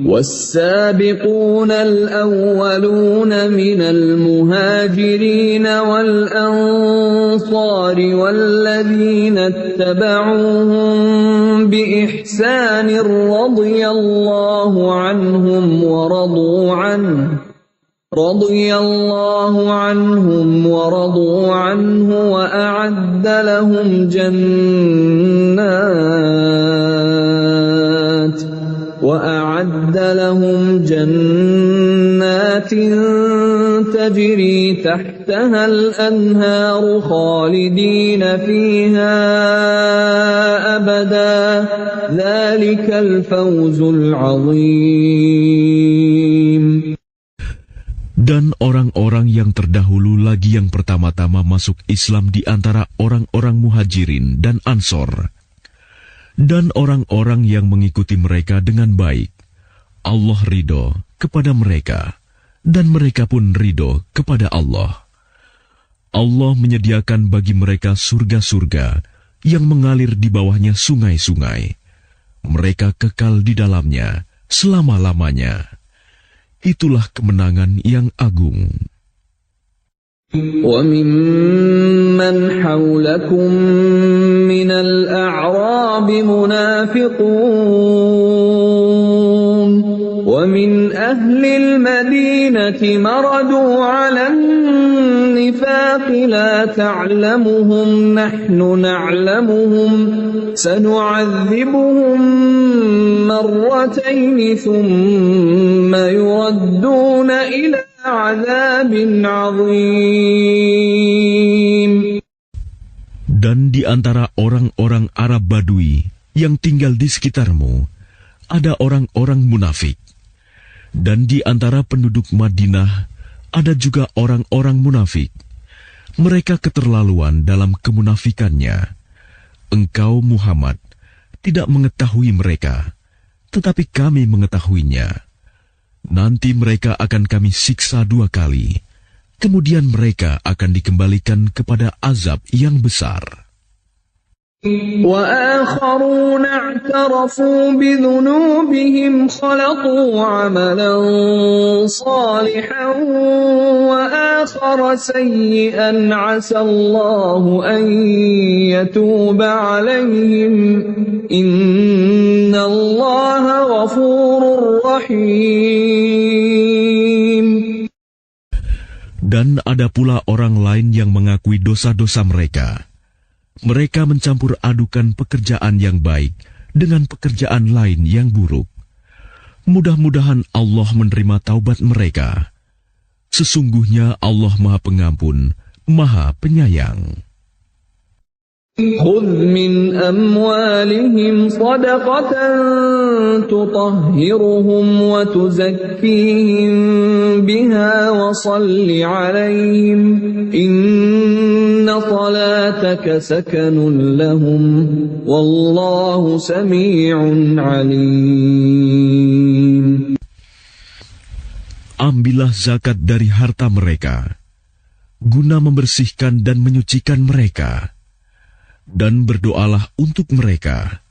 Speaker 1: والسابقون الأولون من المهاجرين والأنصار والذين اتبعوهم بإحسان رضي الله عنهم ورضوا عنه وأعد لهم جنات تجري تحتها الأنهار خالدين فيها أبدا ذلك الفوز العظيم.
Speaker 2: Dan orang-orang yang terdahulu lagi yang pertama-tama masuk Islam di antara orang-orang Muhajirin dan Ansor, dan orang-orang yang mengikuti mereka dengan baik, Allah ridho kepada mereka, dan mereka pun ridho kepada Allah. Allah menyediakan bagi mereka surga-surga yang mengalir di bawahnya sungai-sungai. Mereka kekal di dalamnya selama-lamanya. Itulah kemenangan yang agung.
Speaker 1: وَمِمَّنْ حَوْلَكُمْ مِنَ الْأَعْرَابِ مُنَافِقُونَ وَمِنْ أَهْلِ الْمَدِينَةِ مَرَدُوا عَلَى النِّفَاقِ لَا تَعْلَمُهُمْ نَحْنُ نَعْلَمُهُمْ سَنُعَذِّبُهُمْ مرتين ثم يردون إلى عذاب عظيم.
Speaker 2: Dan di antara orang-orang Arab Badui yang tinggal di sekitarmu, ada orang-orang munafik. Dan di antara penduduk Madinah, ada juga orang-orang munafik. Mereka keterlaluan dalam kemunafikannya. Engkau, Muhammad, tidak mengetahui mereka, tetapi kami mengetahuinya. Nanti mereka akan kami siksa 2 kali, kemudian mereka akan dikembalikan kepada azab yang besar.
Speaker 1: وآخرون اعترفوا بذنوبهم خلطوا عملا صالحا وآخر سيئا عسى الله أن يتوب عليهم إن الله غفور رحيم.
Speaker 2: Dan ada pula orang lain yang mengakui dosa-dosa mereka. Mereka mencampur adukan pekerjaan yang baik dengan pekerjaan lain yang buruk. Mudah-mudahan Allah menerima taubat mereka. Sesungguhnya Allah Maha Pengampun, Maha Penyayang.
Speaker 1: خذ من أموالهم صدقة تطهرهم وتزكيهم بها وصل عليهم إن صلاتك سكن لهم والله سميع عليم.
Speaker 2: Ambillah zakat dari harta mereka, guna membersihkan dan menyucikan mereka. Dan berdoalah untuk mereka.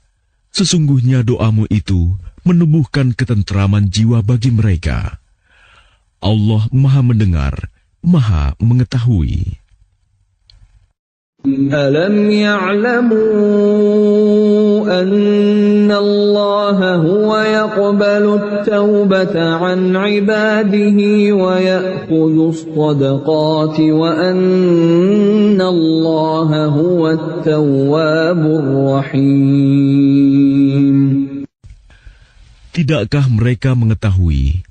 Speaker 2: Sesungguhnya doamu itu menumbuhkan ketentraman jiwa bagi mereka. Allah Maha Mendengar, Maha Mengetahui.
Speaker 1: Alam ya'lamu anna Allah huwa yaqbalu at-taubata 'an 'ibadihi wa ya'khudhu as-sadaqati wa anna Allah huwa at-tawwabur rahim.
Speaker 2: Tidakkah mereka mengetahui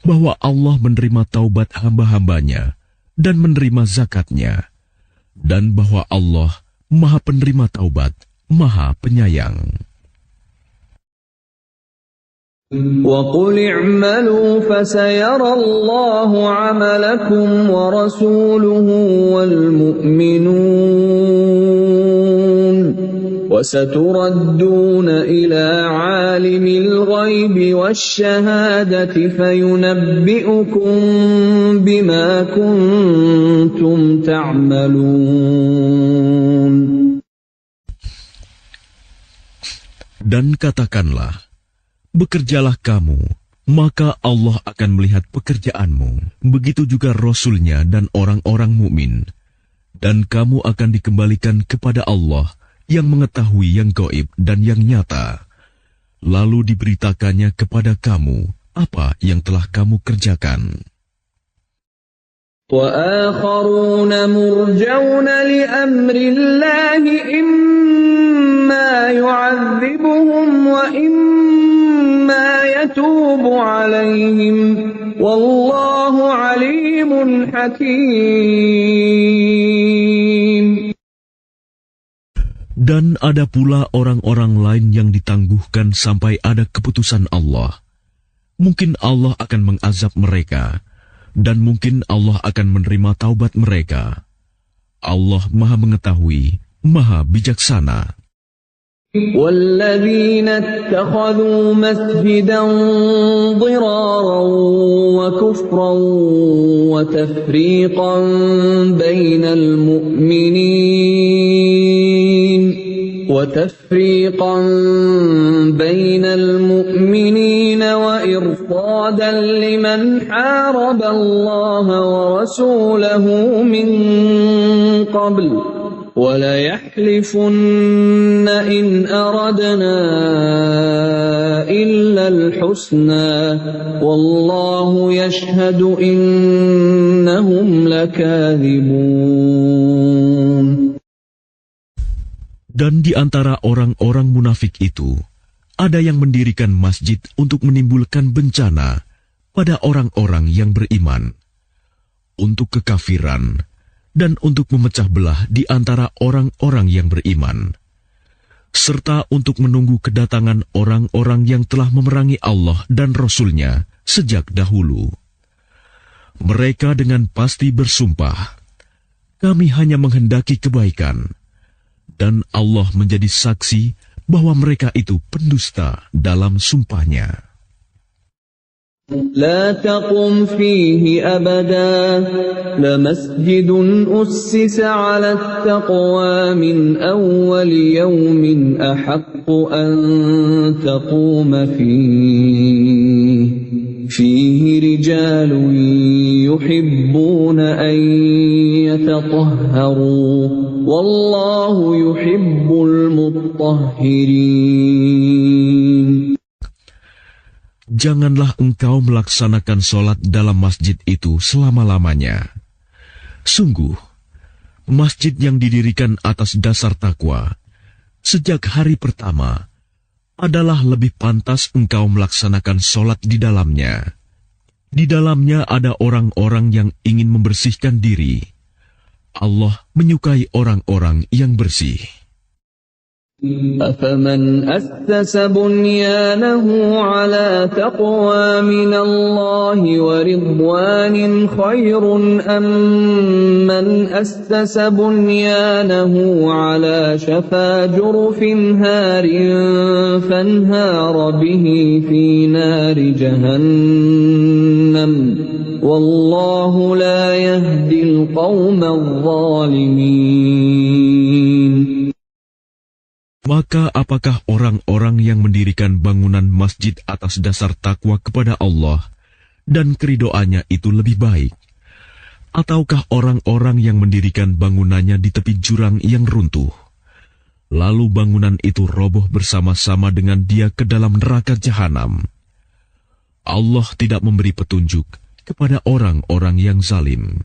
Speaker 2: bahwa Allah menerima taubat hamba-hambanya dan menerima zakatnya, dan bahwa Allah Maha Penerima Taubat, Maha Penyayang.
Speaker 1: وَقُلِ اعْمَلُوا فَسَيَرَى اللَّهُ عَمَلَكُمْ وَرَسُولُهُ وَالْمُؤْمِنُونَ وَسَتُرَدُّونَ إِلَى عَالِمِ الْغَيْبِ وَالشَّهَادَةِ فَيُنَبِّئُكُم بِمَا كُنتُمْ تَعْمَلُونَ.
Speaker 2: Dan katakanlah, bekerjalah kamu, maka Allah akan melihat pekerjaanmu. Begitu juga Rasul-Nya dan orang-orang mukmin. Dan kamu akan dikembalikan kepada Allah yang mengetahui yang gaib dan yang nyata. Lalu diberitakannya kepada kamu apa yang telah kamu kerjakan.
Speaker 1: وَآخَرُونَ مُرْجَوْنَ لِأَمْرِ اللَّهِ إِمَّا يُعَذِّبُهُمْ وَإِمَّا يَتُوبُ عَلَيْهِمْ وَاللَّهُ عَلِيمٌ حَكِيمٌ.
Speaker 2: Dan ada pula orang-orang lain yang ditangguhkan sampai ada keputusan Allah. Mungkin Allah akan mengazab mereka, dan mungkin Allah akan menerima taubat mereka. Allah Maha Mengetahui, Maha Bijaksana.
Speaker 1: وَالَّذِينَ اتَّخَذُوا مَسْجِدًا ضِرَارًا وَكُفْرًا وَتَفْرِيقًا بَيْنَ الْمُؤْمِنِينَ وَإِرْصَادًا لِمَنْ حَارَبَ اللَّهَ وَرَسُولَهُ مِنْ قَبْلُ وَلَيَحْلِفُنَّ إِنْ أَرَدْنَا إِلَّا الْحُسْنَى وَاللَّهُ يَشْهَدُ إِنَّهُمْ لَكَاذِبُونَ.
Speaker 2: Dan di antara orang-orang munafik itu, ada yang mendirikan masjid untuk menimbulkan bencana pada orang-orang yang beriman, untuk kekafiran, dan untuk memecah belah di antara orang-orang yang beriman, serta untuk menunggu kedatangan orang-orang yang telah memerangi Allah dan Rasul-Nya sejak dahulu. Mereka dengan pasti bersumpah, kami hanya menghendaki kebaikan, dan Allah menjadi saksi bahwa mereka itu pendusta dalam sumpahnya.
Speaker 1: لا تقم فيه أبدا لمسجد أسس على التقوى من أول يوم أحق أن تقوم فيه رجال يحبون أن يتطهروا والله يحب المطهرين.
Speaker 2: Janganlah engkau melaksanakan sholat dalam masjid itu selama-lamanya. Sungguh, masjid yang didirikan atas dasar takwa sejak hari pertama adalah lebih pantas engkau melaksanakan sholat di dalamnya. Di dalamnya ada orang-orang yang ingin membersihkan diri. Allah menyukai orang-orang yang bersih.
Speaker 1: أَفَمَنْ أَسَّسَ بُنْيَانَهُ عَلَى تَقْوَى مِنَ اللَّهِ وَرِضْوَانٍ خَيْرٌ أَمْ مَنْ أَسَّسَ بُنْيَانَهُ عَلَى شَفَا جُرُفٍ هَارٍ فَانْهَارَ بِهِ فِي نَارِ جَهَنَّمَ وَاللَّهُ لَا يَهْدِي الْقَوْمَ الظَّالِمِينَ.
Speaker 2: Maka apakah orang-orang yang mendirikan bangunan masjid atas dasar takwa kepada Allah dan keridoannya itu lebih baik? Ataukah orang-orang yang mendirikan bangunannya di tepi jurang yang runtuh, lalu bangunan itu roboh bersama-sama dengan dia ke dalam neraka jahanam? Allah tidak memberi petunjuk kepada orang-orang yang zalim.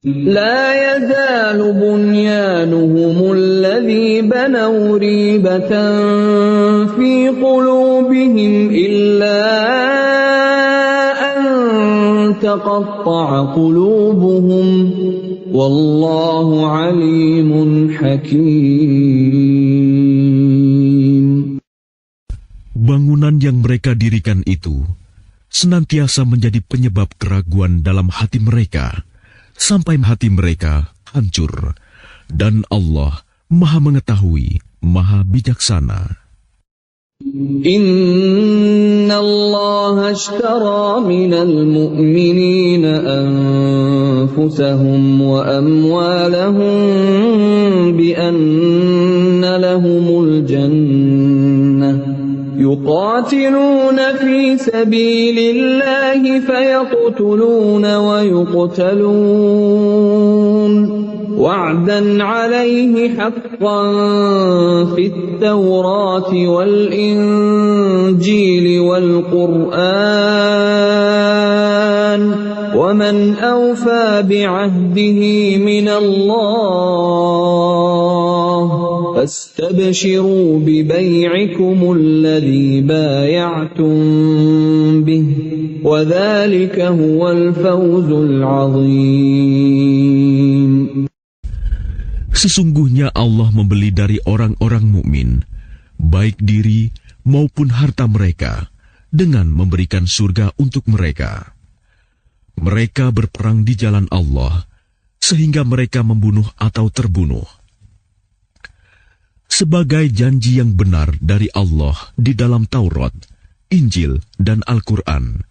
Speaker 1: لا يزال بنيانهم الذي بنوا ريبة في قلوبهم إلا أن تقطع قلوبهم والله عليم حكيم.
Speaker 2: Bangunan yang mereka dirikan itu senantiasa menjadi penyebab keraguan dalam hati mereka, sampai hati mereka hancur, dan Allah Maha Mengetahui, Maha Bijaksana.
Speaker 1: Inna Allah ashtara minal mu'minina anfusahum wa amwalahum bi anna lahumul jannah يقاتلون في سبيل الله فيقتلون ويقتلون وعدا عليه حقا في التوراة والإنجيل والقرآن ومن أوفى بعهده من الله فاستبشروا ببيعكم الذي بايعتم به وذلك هو الفوز العظيم.
Speaker 2: Sesungguhnya Allah membeli dari orang-orang mukmin, baik diri maupun harta mereka, dengan memberikan surga untuk mereka. Mereka berperang di jalan Allah, sehingga mereka membunuh atau terbunuh. Sebagai janji yang benar dari Allah di dalam Taurat, Injil, dan Al-Quran.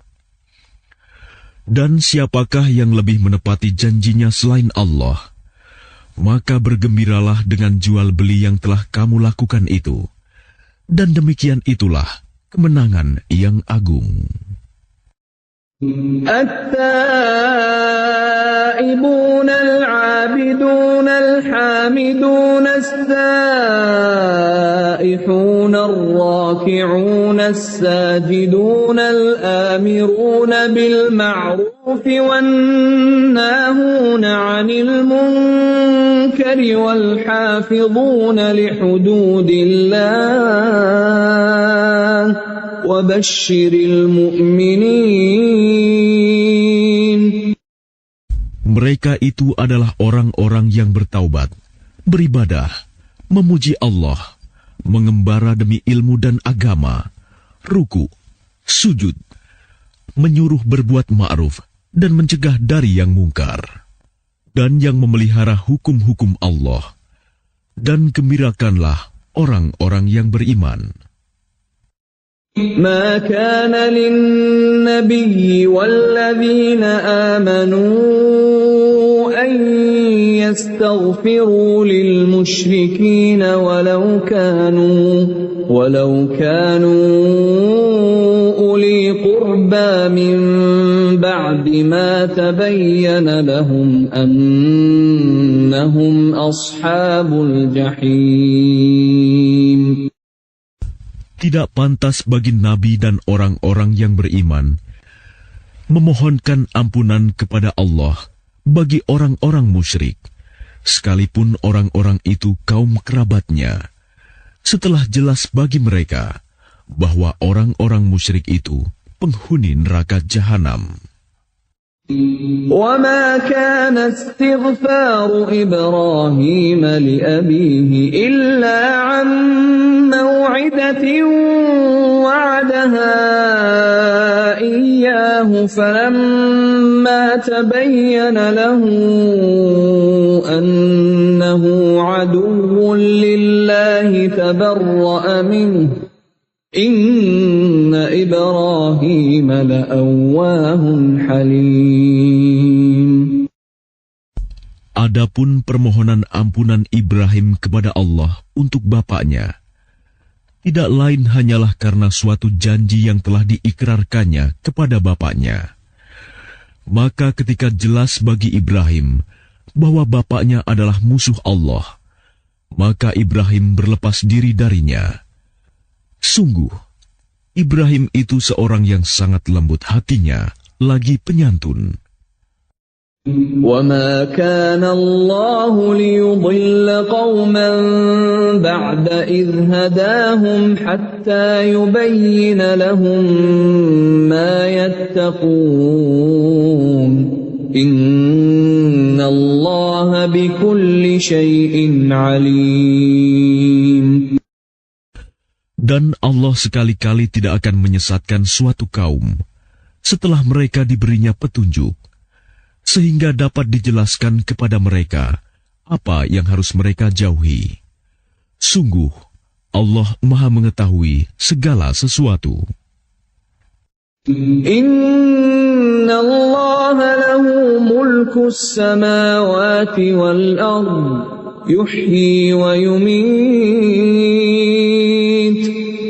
Speaker 2: Dan siapakah yang lebih menepati janjinya selain Allah? Maka bergembiralah dengan jual beli yang telah kamu lakukan itu. Dan demikian itulah kemenangan yang agung.
Speaker 1: التائبون العابدون الحامدون السائحون الراكعون الساجدون الآمرون بالمعروف والناهون عن المنكر والحافظون لحدود الله وبشر المؤمنين.
Speaker 2: Mereka itu adalah orang-orang yang bertaubat, beribadah, memuji Allah, mengembara demi ilmu dan agama, ruku, sujud, menyuruh berbuat ma'ruf dan mencegah dari yang mungkar, dan yang memelihara hukum-hukum Allah, dan gembirakanlah orang-orang yang beriman.
Speaker 1: ما كان للنبي والذين آمنوا أن يستغفروا للمشركين ولو كانوا أولي قربى من بعد ما تبين لهم أنهم أصحاب الجحيم.
Speaker 2: Tidak pantas bagi Nabi dan orang-orang yang beriman memohonkan ampunan kepada Allah bagi orang-orang musyrik, sekalipun orang-orang itu kaum kerabatnya, setelah jelas bagi mereka bahwa orang-orang musyrik itu penghuni neraka jahanam.
Speaker 1: وما كان استغفار إبراهيم لأبيه إلا عن موعدة وعدها إياه فلما تبين له أنه عدو لله تبرأ منه Inna Ibrahim la'awwahun halim.
Speaker 2: Adapun permohonan ampunan Ibrahim kepada Allah untuk bapaknya, tidak lain hanyalah karena suatu janji yang telah diikrarkannya kepada bapaknya. Maka ketika jelas bagi Ibrahim bahwa bapaknya adalah musuh Allah, maka Ibrahim berlepas diri darinya. Sungguh, Ibrahim itu seorang yang sangat lembut hatinya, lagi penyantun.
Speaker 1: وَمَا كَانَ اللَّهُ لِيُضِلَّ قَوْمًا بَعْدَ إِذْ هَدَاهُمْ حَتَّى يُبَيِّنَ لَهُم مَّا يَتَّقُونَ إِنَّ اللَّهَ بِكُلِّ شَيْءٍ عَلِيمٌ.
Speaker 2: Dan Allah sekali-kali tidak akan menyesatkan suatu kaum setelah mereka diberinya petunjuk, sehingga dapat dijelaskan kepada mereka apa yang harus mereka jauhi. Sungguh, Allah Maha Mengetahui segala sesuatu.
Speaker 1: Inna Allah lahu mulkus samawati wal ard, yuhyi wa yumit,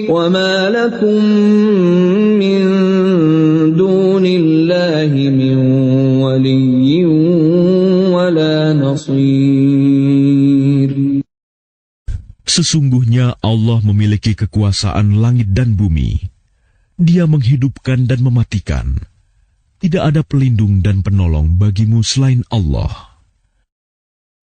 Speaker 1: wa ma lakum min dunillahi min waliyyin wala nasir.
Speaker 2: Sesungguhnya Allah memiliki kekuasaan langit dan bumi. Dia menghidupkan dan mematikan. Tidak ada pelindung dan penolong bagimu selain Allah.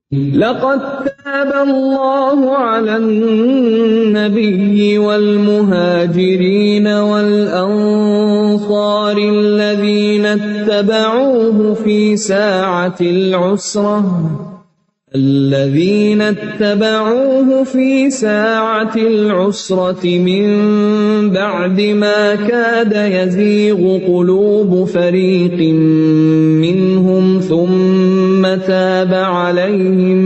Speaker 1: لقد تاب الله على النبي والمهاجرين والأنصار الذين اتبعوه في ساعة العسرة من بعد ما كاد يزيغ قلوب فريق منهم ثم تاب عليهم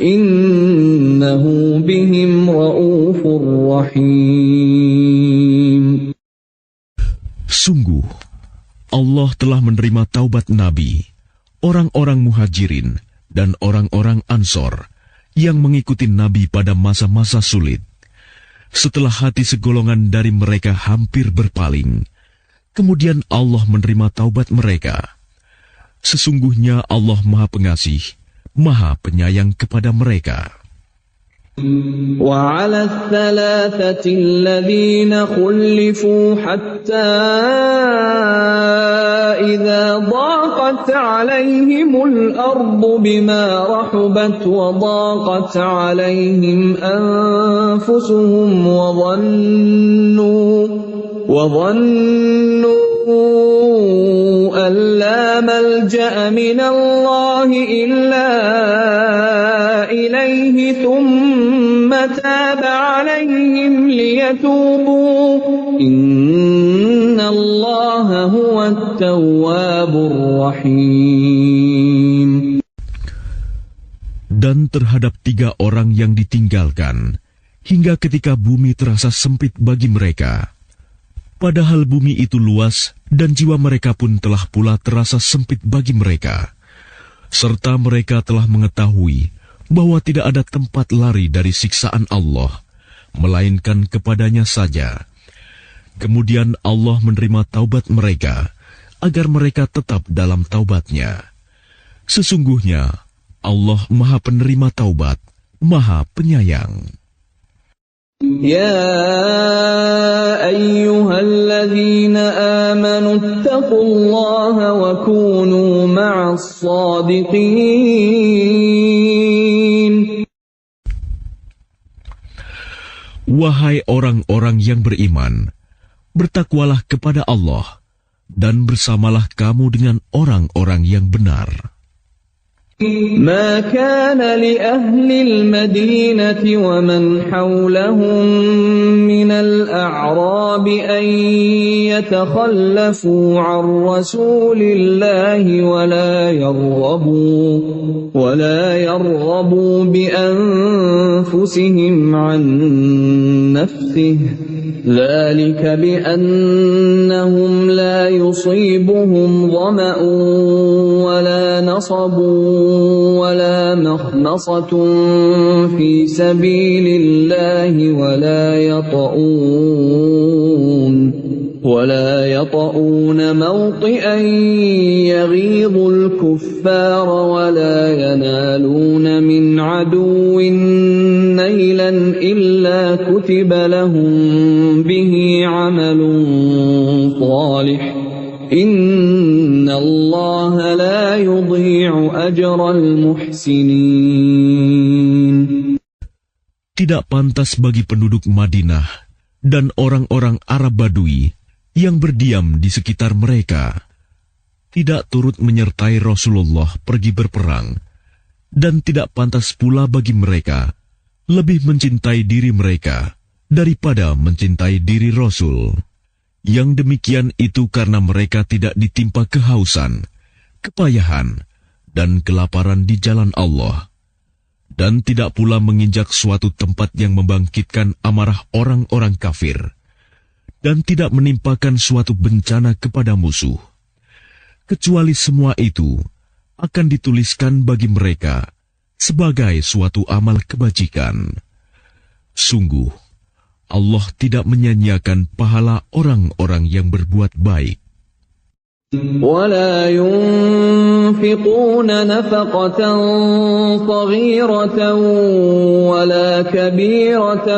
Speaker 1: إنه بهم رؤوف رحيم.
Speaker 2: Sungguh, Allah telah menerima taubat Nabi, orang-orang muhajirin, dan orang-orang Ansor yang mengikuti Nabi pada masa-masa sulit. Setelah hati segolongan dari mereka hampir berpaling, kemudian Allah menerima taubat mereka. Sesungguhnya Allah Maha Pengasih, Maha Penyayang kepada mereka.
Speaker 1: وعلى الثلاثة الذين خلفوا حتى إذا ضاقت عليهم الأرض بما رحبت وضاقت عليهم أنفسهم وظنوا أن لا ملجأ من الله إلا إليه ثم تاب عليهم ليتوبوا إن الله هو التواب الرحيم.
Speaker 2: Dan terhadap 3 orang yang ditinggalkan, hingga ketika bumi terasa sempit bagi mereka. Padahal bumi itu luas dan jiwa mereka pun telah pula terasa sempit bagi mereka. Serta mereka telah mengetahui bahwa tidak ada tempat lari dari siksaan Allah, melainkan kepadanya saja. Kemudian Allah menerima taubat mereka, agar mereka tetap dalam taubatnya. Sesungguhnya Allah Maha Penerima Taubat, Maha Penyayang.
Speaker 1: يا أيها الذين آمنوا اتقوا الله وكونوا مع الصادقين.
Speaker 2: Wahai orang-orang yang beriman, bertakwalah kepada Allah dan bersamalah kamu dengan orang-orang yang benar.
Speaker 1: ما كان لأهل المدينة ومن حولهم من الأعراب أن يتخلفوا عن رسول الله ولا يرغبوا بأنفسهم عن نفسه ذلك بأنهم لا يصيبهم ظمأ ولا نصب نصب ولا مخمصة في سبيل الله ولا يطؤون موطئا يغيظ الكفار ولا ينالون من عدو نيلا إلا كتب لهم به عمل صالح إن الله لا يضيع أجر المحسنين.
Speaker 2: Tidak pantas bagi penduduk Madinah dan orang-orang Arab Badui yang berdiam di sekitar mereka, tidak turut menyertai Rasulullah pergi berperang, dan tidak pantas pula bagi mereka lebih mencintai diri mereka daripada mencintai diri Rasul. Yang demikian itu karena mereka tidak ditimpa kehausan, kepayahan, dan kelaparan di jalan Allah, dan tidak pula menginjak suatu tempat yang membangkitkan amarah orang-orang kafir, dan tidak menimpakan suatu bencana kepada musuh, kecuali semua itu akan dituliskan bagi mereka sebagai suatu amal kebajikan. Sungguh, Allah tidak menyanyiakan pahala orang-orang yang berbuat baik.
Speaker 1: ولا ينفقون نفقة صغيرة ولا كبيرة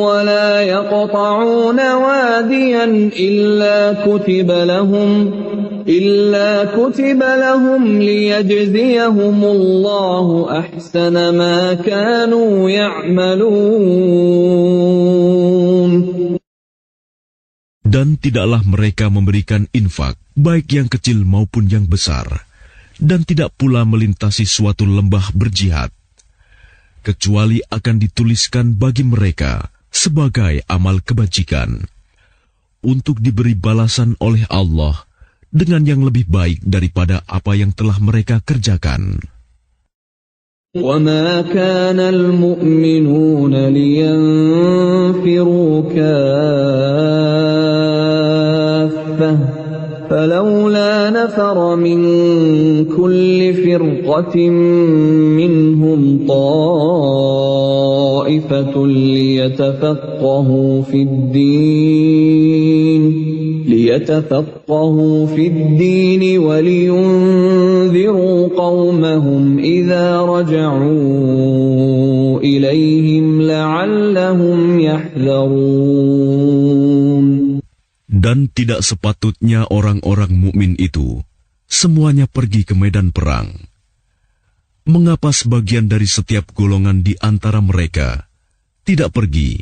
Speaker 1: ولا يقطعون واديا إلا كتب لهم ليجزيهم الله أحسن ما كانوا يعملون.
Speaker 2: Dan tidaklah mereka memberikan infak, baik yang kecil maupun yang besar, dan tidak pula melintasi suatu lembah berjihad, kecuali akan dituliskan bagi mereka sebagai amal kebajikan, untuk diberi balasan oleh Allah dengan yang lebih baik daripada apa yang telah mereka kerjakan.
Speaker 1: وَمَا كَانَ الْمُؤْمِنُونَ لِيَنْفِرُوا كَافَّةً فَلَوْلَا نَفَرَ مِنْ كُلِّ فِرْقَةٍ مِّنْهُمْ طَائِفَةٌ ليتفقهوا في الدين ولينذروا قومهم إذا رجعوا إليهم لعلهم يحذرون.
Speaker 2: Dan tidak sepatutnya orang-orang mukmin itu semuanya pergi ke medan perang. Mengapa sebagian dari setiap golongan di antara mereka tidak pergi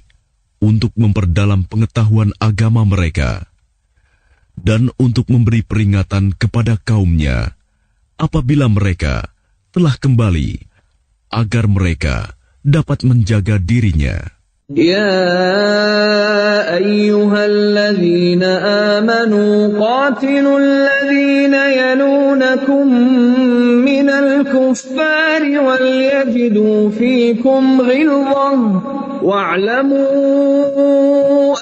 Speaker 2: untuk memperdalam pengetahuan agama mereka, dan untuk memberi peringatan kepada kaumnya apabila mereka telah kembali, agar mereka dapat menjaga dirinya.
Speaker 1: Ya ayyuhalladzina amanu qatilul ladzina yalunakum minal kuffari wal yajidu fikum ghilzah wa'lamu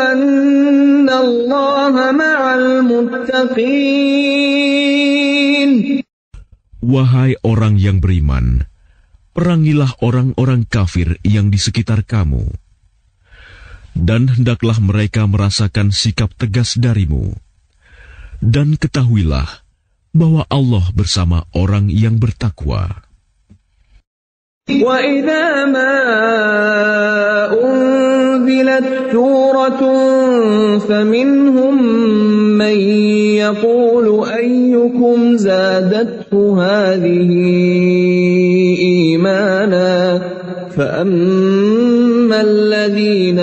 Speaker 1: annallaha ma'al muttaqin.
Speaker 2: Wahai orang yang beriman, perangilah orang-orang kafir yang di sekitar kamu, dan hendaklah mereka merasakan sikap tegas darimu. Dan ketahuilah bahwa Allah bersama orang yang bertakwa.
Speaker 1: وَإِذَا مَا أُنْزِلَتْ سُورَةٌ فَمِنْهُمْ مَنْ يَقُولُ أَيُّكُمْ زَادَتْهُ هَذِهِ إِيمَانًا فَأَمَّا الَّذِينَ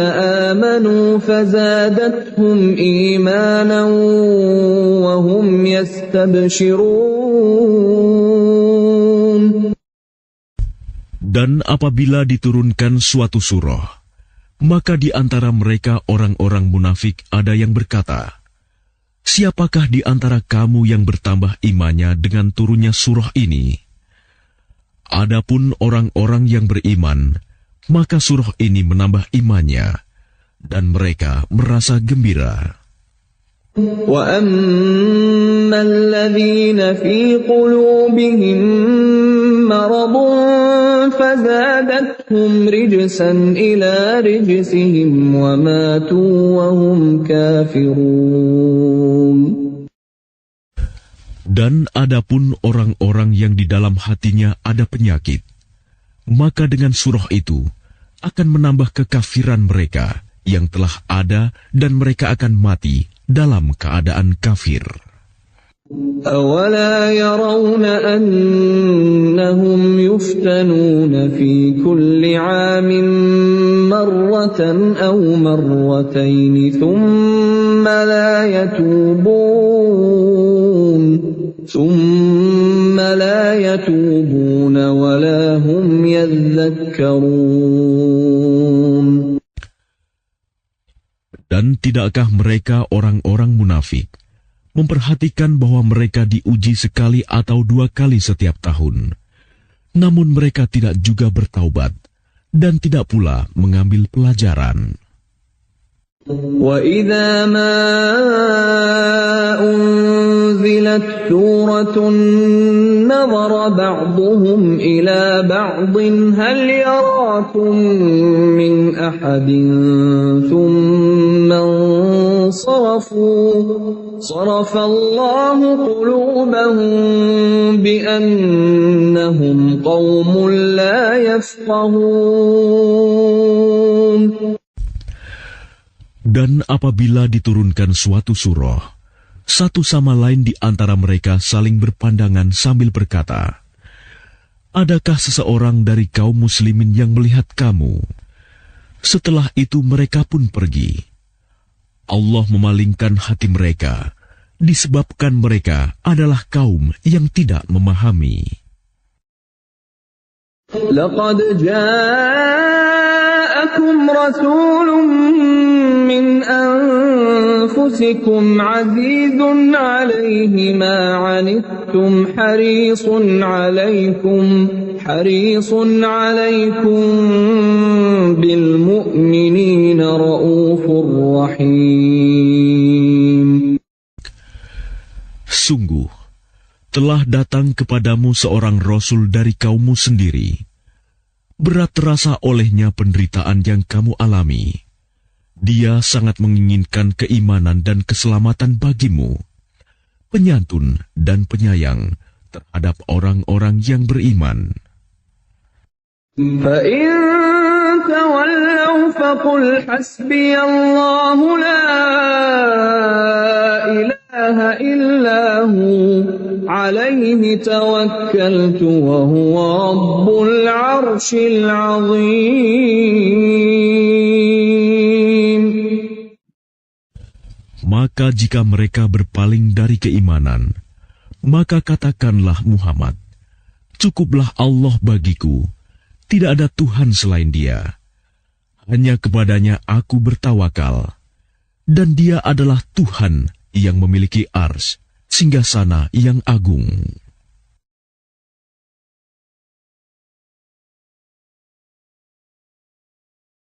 Speaker 1: آمَنُوا فَزَادَتْهُمْ إِيمَانًا وَهُمْ يَسْتَبْشِرُونَ.
Speaker 2: Dan apabila diturunkan suatu surah, maka di antara mereka orang-orang munafik ada yang berkata, "Siapakah di antara kamu yang bertambah imannya dengan turunnya surah ini?" Adapun orang-orang yang beriman, maka surah ini menambah imannya, dan mereka merasa gembira.
Speaker 1: وَأَمَّا الَّذِينَ فِي قُلُوبِهِم مَّرَضٌ فَزَادَتْهُمْ رِجْسًا إِلَىٰ رِجْسِهِمْ وَمَاتُوا وَهُمْ كَافِرُونَ.
Speaker 2: Dan adapun orang-orang yang di dalam hatinya ada penyakit, maka dengan surah itu akan menambah kekafiran mereka yang telah ada dan mereka akan mati dalam keadaan kafir.
Speaker 1: أَوَلَا يَرَوْنَ أَنَّهُمْ يُفْتَنُونَ فِي كُلِّ عَامٍ مَّرَّةً أَوْ مَرَّتَيْنِ ثُمَّ لَا يَتُوبُونَ وَلَا هُمْ يَذَّكَّرُونَ.
Speaker 2: Dan tidakkah mereka orang-orang munafik memperhatikan bahwa mereka diuji sekali atau 2 kali setiap tahun, namun mereka tidak juga bertaubat dan tidak pula mengambil pelajaran.
Speaker 1: وَإِذَا مَا أُنزِلَتْ سُورَةٌ نَظَرَ بَعْضُهُمْ إِلَى بَعْضٍ هَلْ يَرَاكُم مِّنْ أَحَدٍ ثُمَّ انصَرَفُوا صَرَفَ اللَّهُ قُلُوبَهُم بِأَنَّهُمْ قَوْمٌ لَّا يَفْقَهُونَ.
Speaker 2: Dan apabila diturunkan suatu surah, satu sama lain di antara mereka saling berpandangan sambil berkata, "Adakah seseorang dari kaum muslimin yang melihat kamu?" Setelah itu mereka pun pergi. Allah memalingkan hati mereka, disebabkan mereka adalah kaum yang tidak memahami.
Speaker 1: لَقَدْ جَاءَكُمْ رَسُولٌ مِّنْ أَنفُسِكُمْ عَزِيزٌ عَلَيْهِ مَا عَنِتُّمْ حَرِيصٌ عَلَيْكُمْ بِالْمُؤْمِنِينَ رَءُوفٌ رَحِيمٌ.
Speaker 2: Sungguh, telah datang kepadamu seorang Rasul dari kaummu sendiri. Berat terasa olehnya penderitaan yang kamu alami. Dia sangat menginginkan keimanan dan keselamatan bagimu, penyantun dan penyayang terhadap orang-orang yang beriman.
Speaker 1: فَإِن تَوَلَّوْا فَقُلْ حَسْبِيَ اللَّهُ لَا إِلَٰهَ إِلَّا هُوَ عَلَيْهِ تَوَكَّلْتُ وَهُوَ رَبُّ الْعَرْشِ الْعَظِيمِ.
Speaker 2: Maka jika mereka berpaling dari keimanan, maka katakanlah Muhammad, "Cukuplah Allah bagiku, tidak ada Tuhan selain Dia. Hanya kepadanya aku bertawakal, dan Dia adalah Tuhan yang memiliki ars, singgasana yang agung."